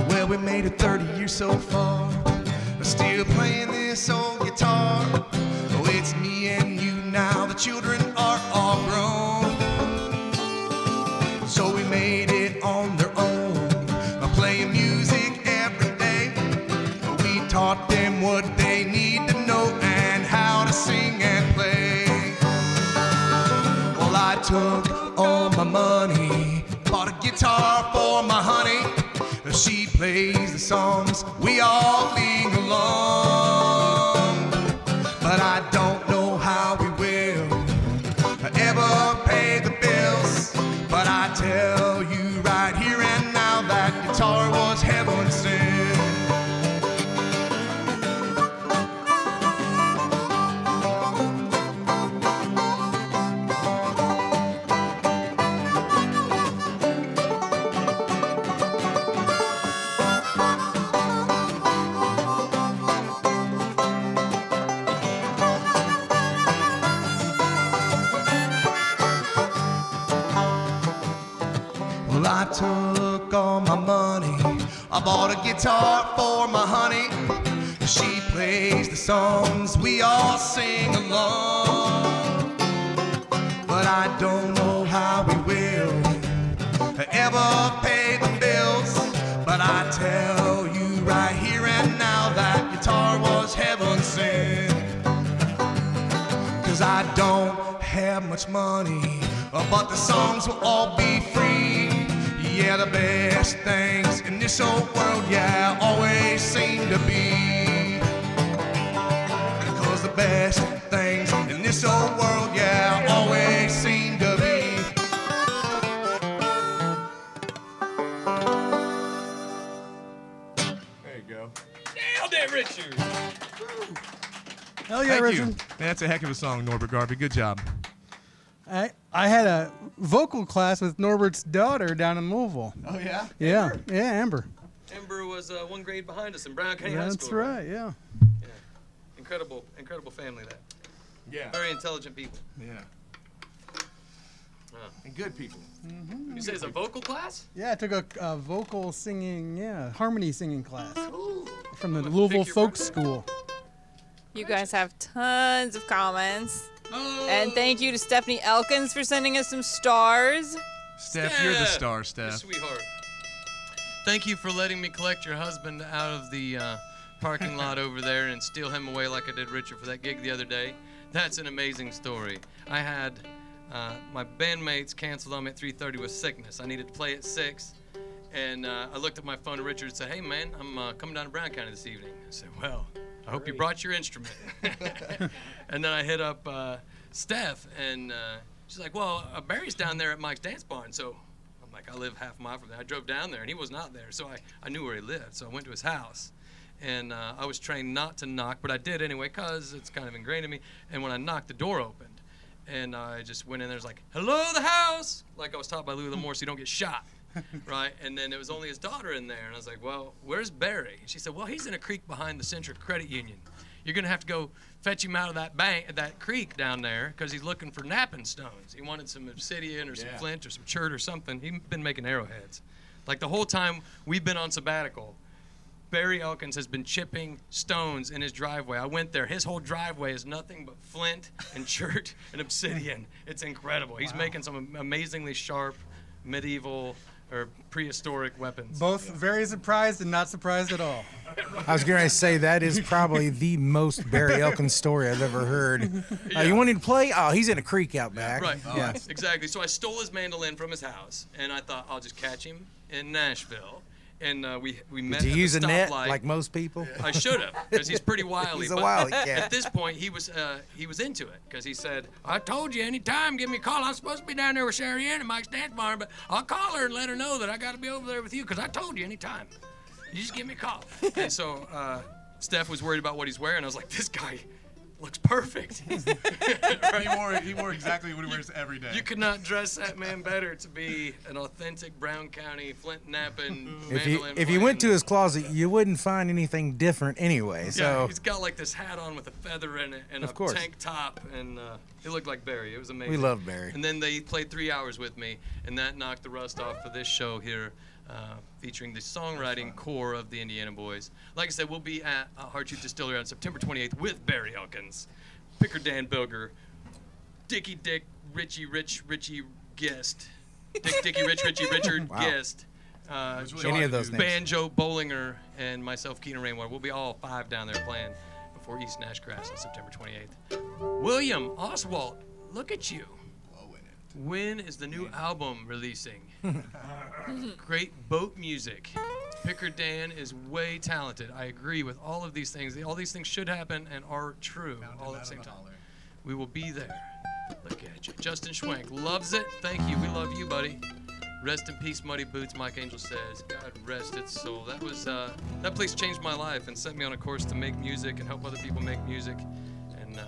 Well, we made it 30 years so far. We're still playing this old guitar. Oh, it's me and you now. The children are all grown. So we made it on their own, playing music every day. We taught them what they need to know and how to sing and play. Well, I took all my money, bought a guitar for my honey. She plays the songs we all sing along. But I don't know how we will ever pay the bills. But I tell you right here and now that guitar was heaven sent. Well, I took all my money, I bought a guitar for my honey. She plays the songs we all sing along. But I don't know how we will ever pay the bills. But I tell you right here and now that guitar was heaven sent. 'Cause I don't have much money, but the songs will all be free. Yeah, the best things in this old world, yeah, always seem to be. Because the best things in this old world, yeah, always seem to be. There you go. Nailed it, Richard. Hell yeah, Thank Richard. you. Man, that's a heck of a song, Norbert Garvey. Good job. I had a vocal class with Norbert's daughter down in Louisville. Oh, yeah? Yeah, Amber. Amber was one grade behind us in Brown County High That's School. right, yeah. Yeah. Incredible family that. Yeah. Very intelligent people. Yeah. Wow. And good people. You say it's a vocal class? Yeah, I took a vocal singing, harmony singing class from the Pick Louisville your Folk birthday. School. You guys have tons of comments. Oh. And thank you to Stephanie Elkins for sending us some stars. Steph, you're the star, You're a Steph. sweetheart. Thank you for letting me collect your husband out of the parking lot over there and steal him away like I did Richard for that gig the other day. That's an amazing story. I had my bandmates canceled on me at 3:30 with sickness. I needed to play at 6. And I looked at my phone to Richard and said, "Hey, man, I'm coming down to Brown County this evening." I said, "Well, I hope you brought your instrument." And then I hit up Steph, and she's like, well, Barry's down there at Mike's Dance Barn. So I'm like, I live half a mile from there. I drove down there, and he was not there. So I knew where he lived. So I went to his house. And I was trained not to knock, but I did anyway because it's kind of ingrained in me. And when I knocked, the door opened. And I just went in there, was like, hello, the house. Like I was taught by Louis L'Amour, so you don't get shot. Right? And then there was only his daughter in there. And I was like, well, where's Barry? And she said, well, he's in a creek behind the Centric Credit Union. You're going to have to go fetch him out of that creek down there because he's looking for napping stones. He wanted some obsidian or some flint or some chert or something. He's been making arrowheads. Like the whole time we've been on sabbatical, Barry Elkins has been chipping stones in his driveway. I went there. His whole driveway is nothing but flint and chert and obsidian. It's incredible. He's making some amazingly sharp medieval or prehistoric weapons. Both very surprised and not surprised at all. I was going to say that is probably the most Barry Elkins story I've ever heard. You wanted to play? Oh, he's in a creek out back. Right. Yeah. Exactly. So I stole his mandolin from his house, and I thought I'll just catch him in Nashville. And we met Did at you use the a net stoplight. like most people? I should have, because he's pretty wily. He's a but wily cat. At this point, he was into it, because he said, I told you anytime, give me a call. I'm supposed to be down there with Sherry Ann and Mike's Dance Barn, but I'll call her and let her know that I got to be over there with you, because I told you anytime. You just give me a call. And so Steph was worried about what he's wearing. I was like, this guy looks perfect. Right? He wore exactly what he wears every day. You could not dress that man better to be an authentic Brown County Flint napping mandolin If you went to playing. his closet, you wouldn't find anything different anyway. Yeah, So he's got like this hat on with a feather in it and Of a course. tank top, and it looked like Barry. It was amazing. we love Barry. And then they played 3 hours with me, and that knocked the rust off for this show here, featuring the songwriting core of the Indiana Boys. Like I said, we'll be at Heartshoots Distillery on September 28th with Barry Elkins, Picker Dan Bilger, Dickie Dick, Richie Guest, Dickie Richie Richard Wow. Guest, Any of those names. Banjo Bolinger, and myself, Kenan Rainwater. We'll be all 5 down there playing before East Nash Grass on September 28th. William Oswald, look at you. When is the new album releasing? Great boat music. Picker Dan is way talented. I agree with all of these things. All these things should happen and are true all at the same time. We will be there. Look at you. Justin Schwenk loves it. Thank you. We love you, buddy. Rest in peace, Muddy Boots, Mike Angel says. God rest its soul. That was that place changed my life and set me on a course to make music and help other people make music. And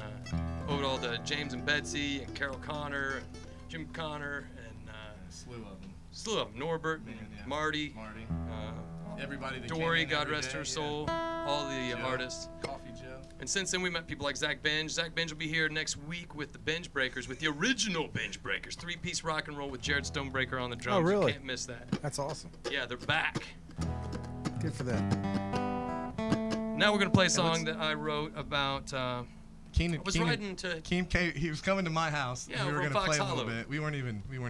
owed all to James and Betsy and Carol Connor and Jim Connor and slew of them. Norbert, Marty, Everybody that Dory, came in God every rest day, her soul, all the artists. Coffee Joe. And since then, we met people like Zach Binge. Zach Binge will be here next week with the Binge Breakers, with the original Binge Breakers. 3-piece rock and roll with Jared Stonebreaker on the drums. Oh, really? You can't miss that. That's awesome. Yeah, they're back. Good for them. Now we're going to play a song that I wrote about. Kenan, I was riding to. he was coming to my house. Yeah, and we were from gonna Fox play a little Hollow. bit. We weren't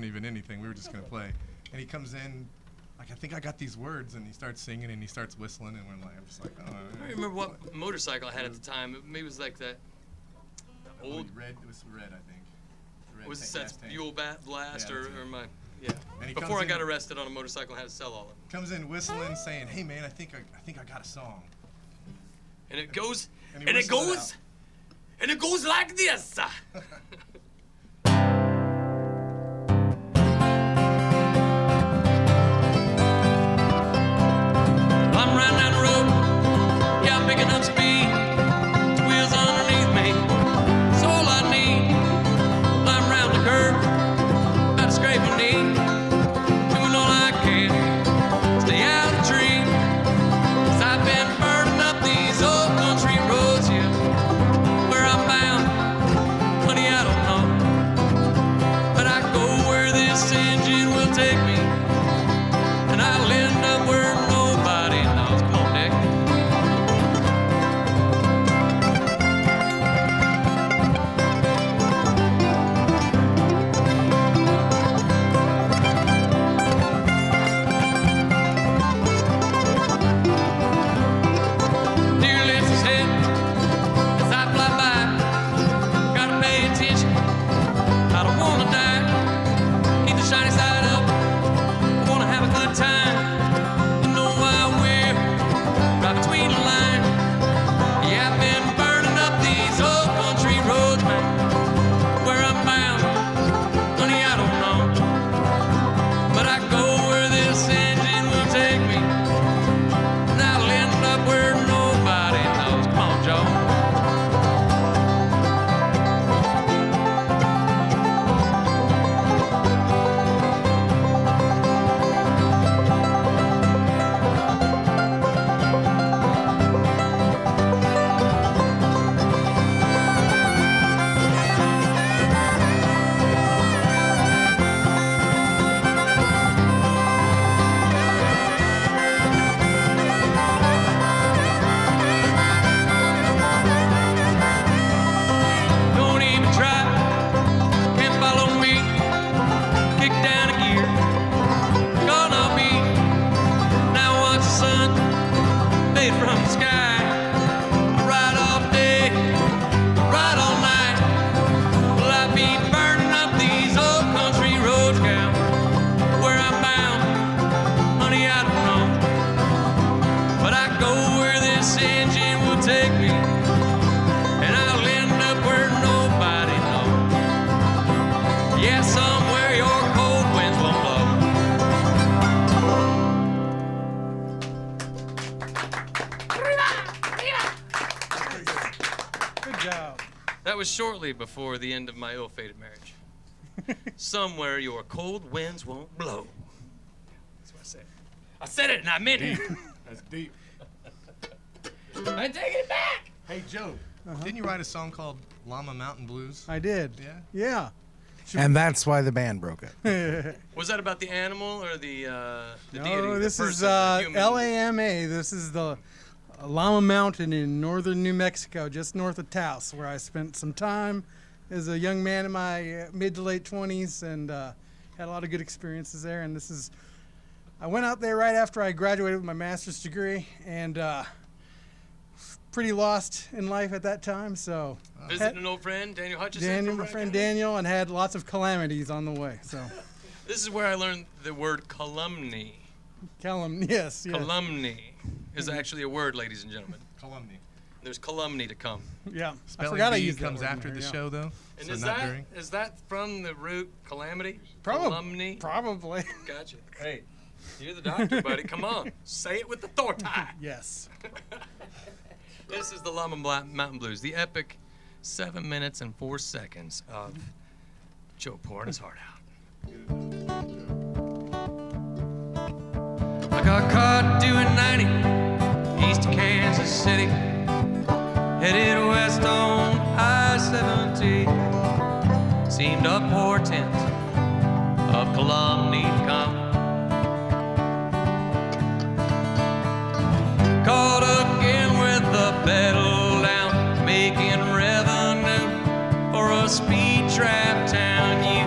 even anything. We were just gonna play. And he comes in, like, I think I got these words, and he starts singing and he starts whistling, and we're like, I'm just like, oh. I don't remember what motorcycle I had at the time. Maybe it was like that. Old. Red. It was red, I think. Red Was it tank, that gas tank. Buell Blast Yeah, or that's it. my. Yeah. And he Before comes I got in- arrested on a motorcycle, I had to sell all of them. Comes in whistling, saying, "Hey man, I think I got a song." And it goes. And And, he it whistled it goes. And it goes like this. I'm riding down the road, yeah, I'm picking up speed. The wheels underneath me, that's all I need. I'm round the curve, about to scrape a knee. Doing all I can, stay out of the tree. 'Cause I've been burning up these old country roads, yeah. Where I'm bound, honey, I don't know. But I go where this engine will take me. And I'll end up where nobody knows. Come on, Dick. Dear lifts his head as I fly by. Gotta pay attention. I don't wanna die. Keep the shiny side up. shortly before the end of my ill-fated marriage. Somewhere your cold winds won't blow. That's what I said. I said it and I meant it. That's deep. I'm taking it back. Hey, Joe, didn't you write a song called Lama Mountain Blues? I did. Yeah? Yeah. And that's why the band broke up. Was that about the animal or the deity? No, the this is person, the human? LAMA. This is the Lama Mountain in northern New Mexico, just north of Taos, where I spent some time as a young man in my mid to late 20s and had a lot of good experiences there. And I went out there right after I graduated with my master's degree and pretty lost in life at that time. So Visiting an old friend, Daniel Hutchison. my friend Daniel, and had lots of calamities on the way. So This is where I learned the word calumny. yes. Calumny is actually a word, ladies and gentlemen. Calumny. There's calumny to come. Yeah, I Spelling forgot I bee used that comes word in after there, the yeah. show, though. And so is not that during. is that from the root calamity? Probably. Calumny? Probably. Gotcha. Hey, you're the doctor, buddy. Come on. Say it with authority. Yes. This is the Lama Mountain Blues, the epic 7 minutes and 4 seconds of Joe pouring his heart out. I got caught doing 90 east of Kansas City, headed west on I-70. Seemed a portent of calumny to come. Caught again with the pedal down, making revenue for a speed trap town. You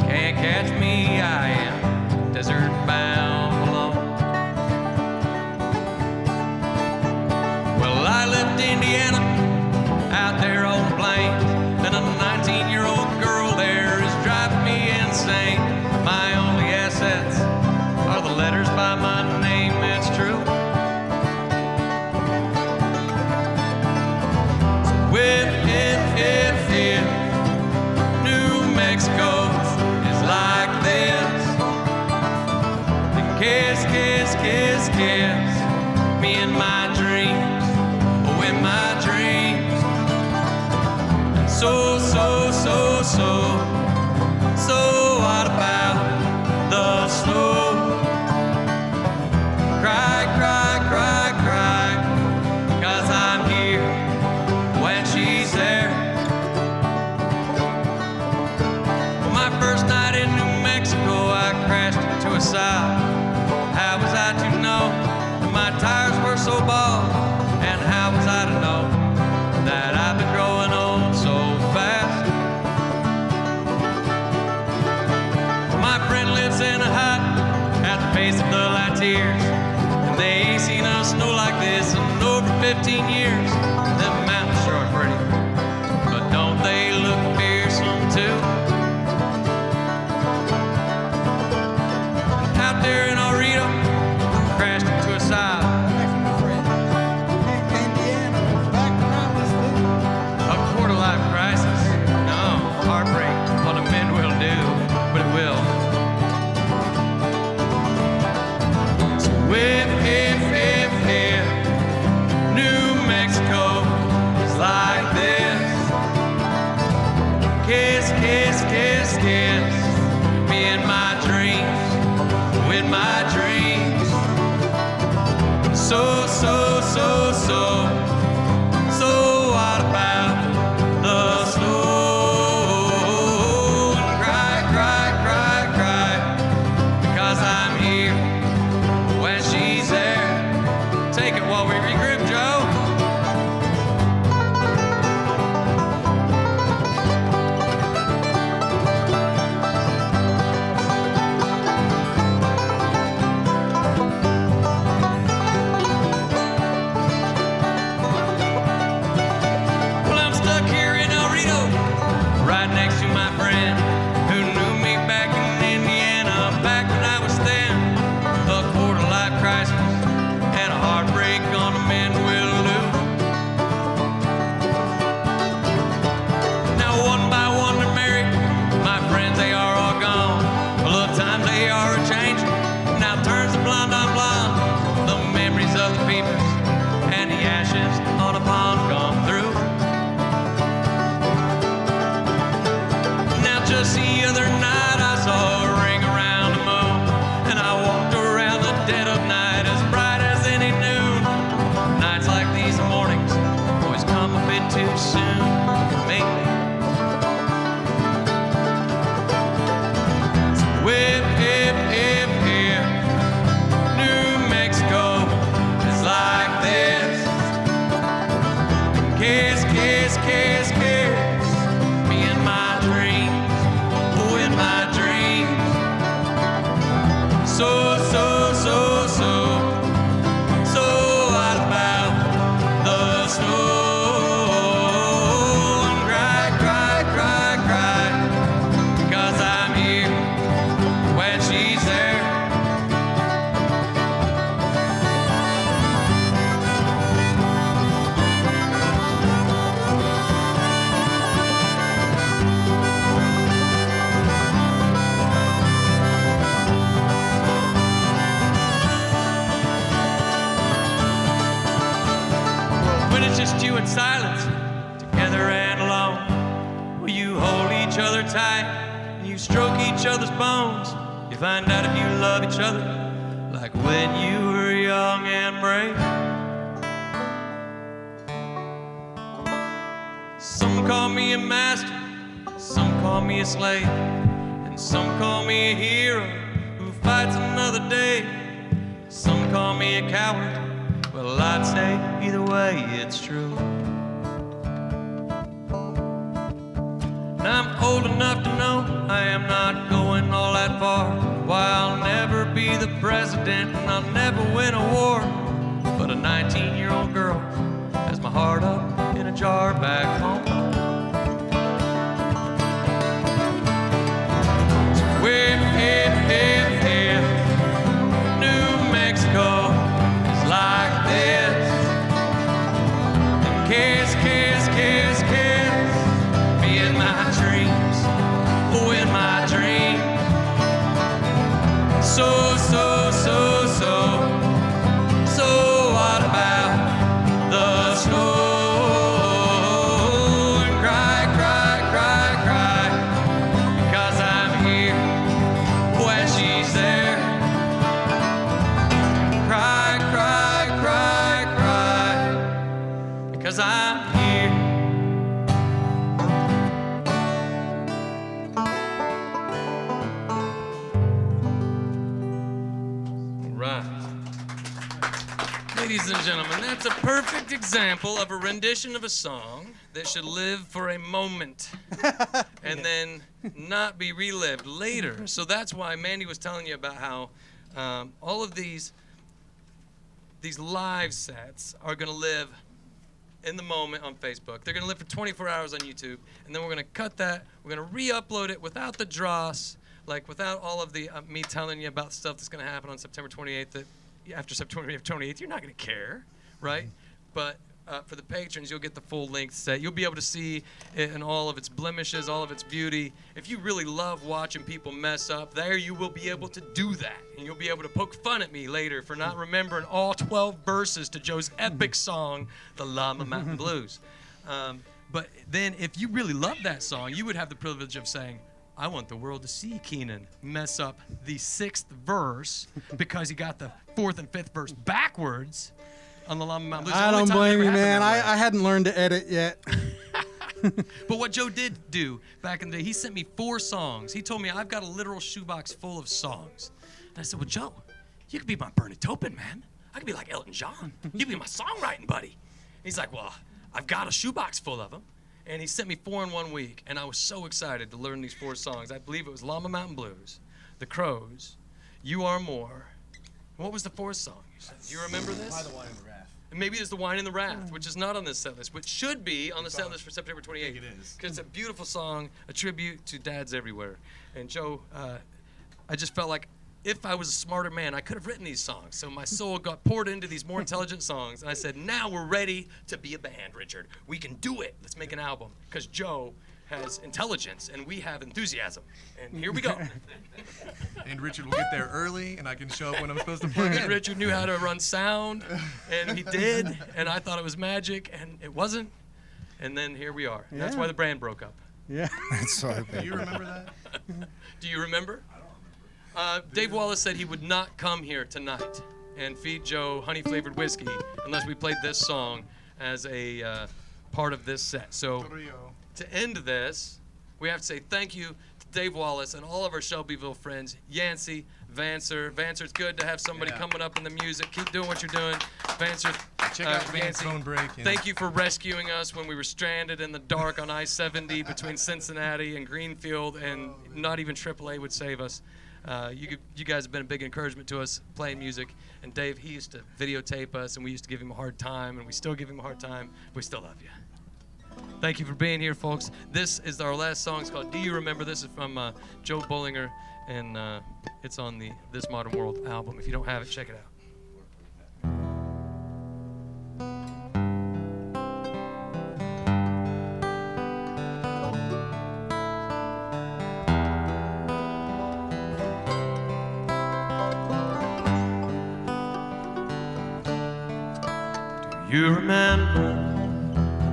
can't catch me, I am desert bound alone. Well, I left Indiana out there on the plains, and a 19-year-old girl there is driving me insane. My only assets are the letters by my name, it's true. If New Mexico is like this, then kiss me in my dreams, oh, in my dreams. And so what about the snow? Cry, 'cause I'm here when she's there. Well, my first night in New Mexico, I crashed into a side. How was I to know that my tires were so bald? And how was I to know that I've been growing old so fast? My friend lives in a hut at the base of the Latiers, and they ain't seen us snow like this in over 15 years. Them mountains sure are pretty, but don't they look fearsome too? Out there in Orito, crashed into a side. A quarter-life crisis. No, heartbreak on a mend will do, but it will. So if New Mexico is like this, kiss me in my dreams, in my dreams. So what about the snow? And cry, because I'm here when she's there. Take it while we regroup, Joe. just the other night I saw a ring around the moon, and I walked around the dead of night as bright as any noon. Nights like these mornings always come a bit too soon for me. So if New Mexico is like this, kiss, kiss, kiss, kiss me in my dreams, oh, in my dreams. So what about the snow? And cry, cry, cry, cry, because I'm here when she's there. When it's just you in silence, together and alone, will you hold each other tight and you stroke each other's bones? You find out if you love each other like when you were young and brave. Some call me a master, some call me a slave, and some call me a hero who fights another day. Some call me a coward. Well, I'd say either way it's true. And I'm old enough to know I am not going all that far. Why, I'll never be the president and I'll never win a war. But a 19-year-old girl has my heart up in a jar back home. So if New Mexico is like this, then kiss, kiss, kiss, kiss me in my dreams, oh, in my dreams. So what about the snow? And cry, cry, cry, cry, because I'm here when she's there. Cry, cry, cry, cry, because I'm here. Right. Ladies and gentlemen, that's a perfect example of a rendition of a song that should live for a moment and then not be relived later. So that's why Mandi was telling you about how all of these live sets are going to live in the moment on Facebook. They're going to live for 24 hours on YouTube, and then we're going to cut that. We're going to re-upload it without the dross, like without all of the me telling you about stuff that's going to happen on September 28th. That after September 28th, you're not going to care, right? But for the patrons, you'll get the full-length set. You'll be able to see it in all of its blemishes, all of its beauty. If you really love watching people mess up, there you will be able to do that. And you'll be able to poke fun at me later for not remembering all 12 verses to Joe's epic song, The Lama Mountain Blues. But then if you really love that song, you would have the privilege of saying, I want the world to see Kenan mess up the 6th verse because he got the 4th and 5th verse backwards on the Lama Mountain Blues. I don't blame you, man. I hadn't learned to edit yet. But what Joe did do back in the day, he sent me 4 songs. He told me, I've got a literal shoebox full of songs. And I said, well, Joe, you could be my Bernie Taupin, man. I could be like Elton John. You could be my songwriting buddy. He's like, well, I've got a shoebox full of them. And he sent me 4 in 1 week, and I was so excited to learn these 4 songs. I believe it was Lama Mountain Blues, The Crows, You Are More. What was the 4th song? Do you remember this? By the Wine in the Raft. And maybe it's The Wine in the Raft, which is not on this set list, which should be on the set list for September 28th. I think it is. Because it's a beautiful song, a tribute to dads everywhere. And Joe, I just felt like if I was a smarter man, I could have written these songs. So my soul got poured into these more intelligent songs. And I said, now we're ready to be a band, Richard. We can do it. Let's make an album. Because Joe has intelligence and we have enthusiasm. And here we go. And Richard will get there early, and I can show up when I'm supposed to plug And in. Richard knew how to run sound, and he did. And I thought it was magic, and it wasn't. And then here we are. And that's Yeah. why the brand broke up. Yeah. That's what I Do think. you remember that? Do you remember? I don't remember. Dave Wallace said he would not come here tonight and feed Joe honey-flavored whiskey unless we played this song as a part of this set. So to end this, we have to say thank you to Dave Wallace and all of our Shelbyville friends, Yancey, Vancer. Vancer, it's good to have somebody coming up in the music. Keep doing what you're doing. Vancer, Check out Van's phone break. thank you for rescuing us when we were stranded in the dark on I-70 between Cincinnati and Greenfield, and not even AAA would save us. You guys have been a big encouragement to us playing music. And Dave, he used to videotape us, and we used to give him a hard time, and we still give him a hard time. We still love you. Thank you for being here, folks. This is our last song. It's called Do You Remember? This is from Joe Bolinger, and it's on the This Modern World album. If you don't have it, check it out. You remember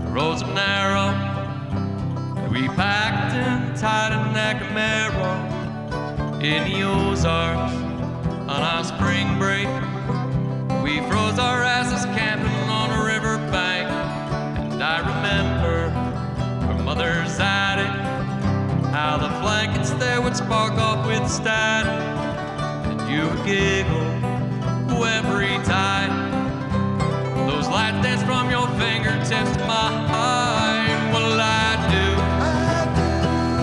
the roads were narrow, and we packed in tight and neck and marrow in the Ozarks on our spring break. We froze our asses camping on a riverbank, and I remember where mother's attic, how the blankets there would spark off with static, and you would giggle every time. Those lights dance from your fingertips to mine. What'll I do?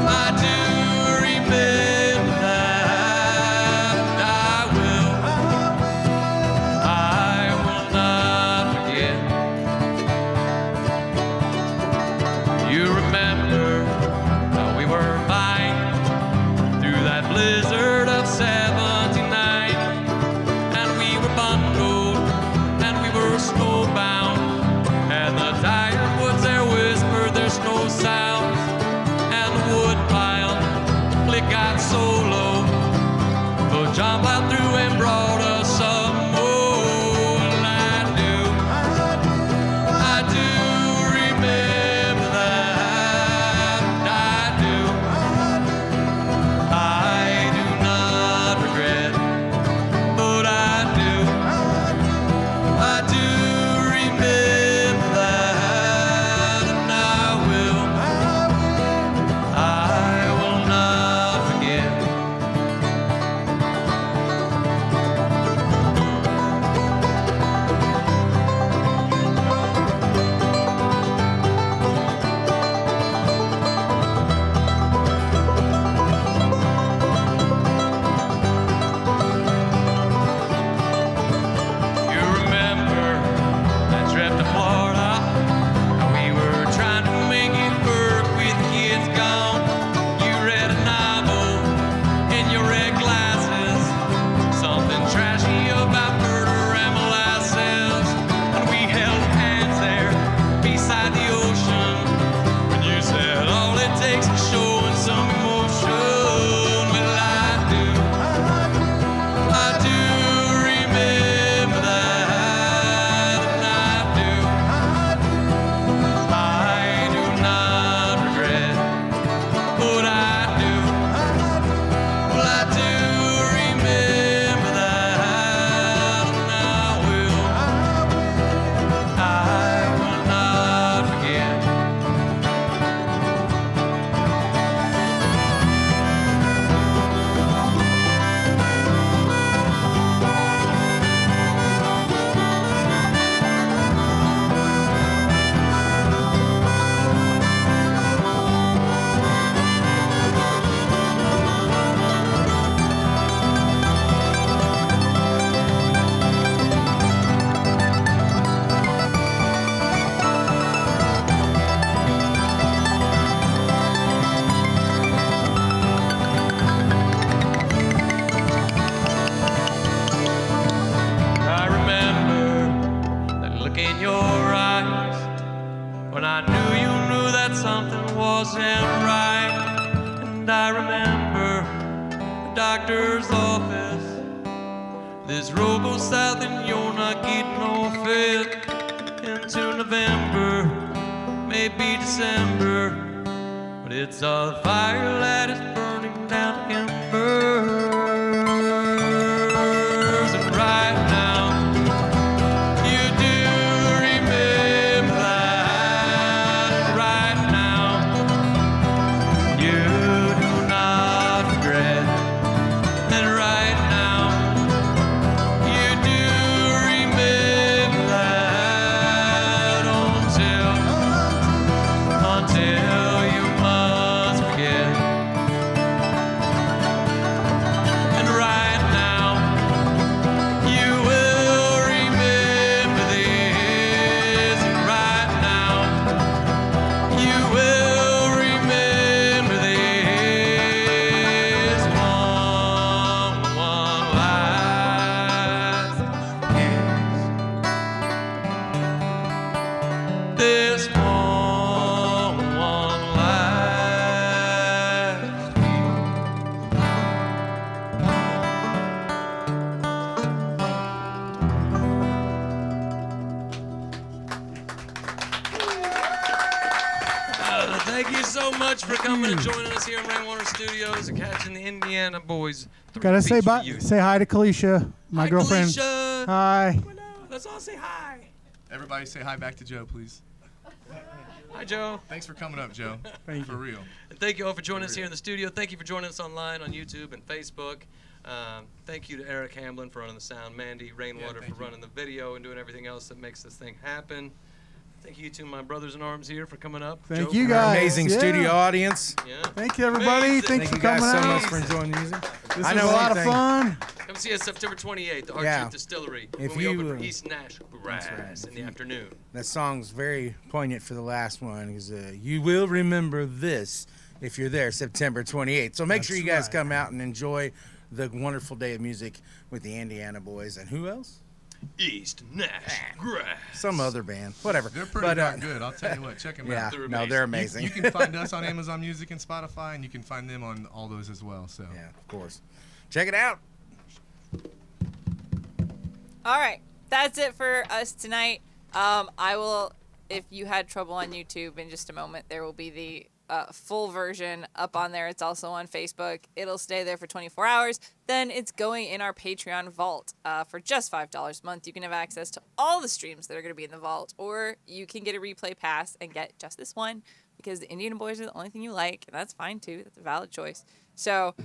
I do remember that. I will not forget. You remember how we were flying through that blizzard of 79, and we were bundled, and we were snowbound, and the tired woods there whispered their snow sounds, and the wood pile it got so low, but John plowed through and brought us some more. And I do remember that. I do not regret, but I do remember that, and I will not forget. You remember that trip to Florida? How we were trying to make it work with the kids gone. You read a novel in your red glasses, something trashy about murder and molasses, and we held hands there beside the ocean when you said all it takes is showing some emotion. Well, I do remember that, and I do not regret, but I do remember that, and I will not forget. I remember that look in your eyes when I knew you knew that something wasn't right. And I remember the doctor's office. This road goes south and you're not getting off it into November, maybe December, but it's a fire that is burning down to embers. And right now, you do remember that. Right now, you do not regret. And right now, you do remember that until you must forget. And right now, you will remember this. And right now, you will remember this one last kiss. This one last Thank you so much for coming and joining us here in Rainwater Studios and catching the Indiana boys. Gotta say Beach bye. Reunion. Say hi to Kalisha, my Hi, girlfriend. Kalisha. Hi. Let's all say hi. Everybody say hi back to Joe, please. Hi, Joe. Thanks for coming up, Joe. Thank For real. And thank you all for joining us here in the studio. Thank you for joining us online on YouTube and Facebook. Thank you to Eric Hamblen for running the sound, Mandi Rainwater thank for you. running the video and doing everything else that makes this thing happen. Thank you to my brothers in arms here for coming up. Thank Joe you for- guys. Amazing Yeah. studio audience. Yeah. Thank you, everybody. Amazing. Thanks Thank for you guys coming so out. much for enjoying the music. This I was know a lot of one thing. fun. Come see us September 28th, the Art Yeah. Truth Distillery, If when we open you, for East Nash Brass in the afternoon. That song's very poignant for the last one because you will remember this if you're there September 28th. So make sure you guys right. come out and enjoy the wonderful day of music with the Indiana boys. And who else? East Nash Grass. Some other band. Whatever. They're pretty darn good. I'll tell you what. Check them Yeah, out. They're no, they're amazing. amazing. You can find us on Amazon Music and Spotify, and you can find them on all those as well. So Yeah, of course. Check it out. All right, that's it for us tonight. I will, if you had trouble on YouTube, in just a moment, there will be the full version up on there. It's also on Facebook. It'll stay there for 24 hours. Then it's going in our Patreon vault for just $5 a month. You can have access to all the streams that are going to be in the vault, or you can get a replay pass and get just this one because the Indian Boys are the only thing you like, and that's fine too. That's a valid choice. So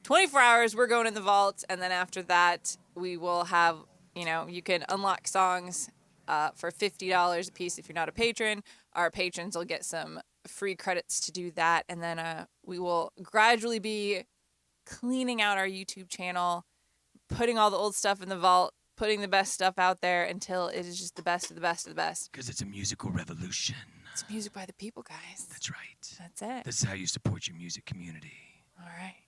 24 hours, we're going in the vault, and then after that, we will have, you can unlock songs for $50 a piece if you're not a patron. Our patrons will get some free credits to do that, and then we will gradually be cleaning out our YouTube channel, putting all the old stuff in the vault, putting the best stuff out there until it is just the best of the best of the best. Because it's a musical revolution. It's music by the people, guys. That's right. That's it. This is how you support your music community. All right.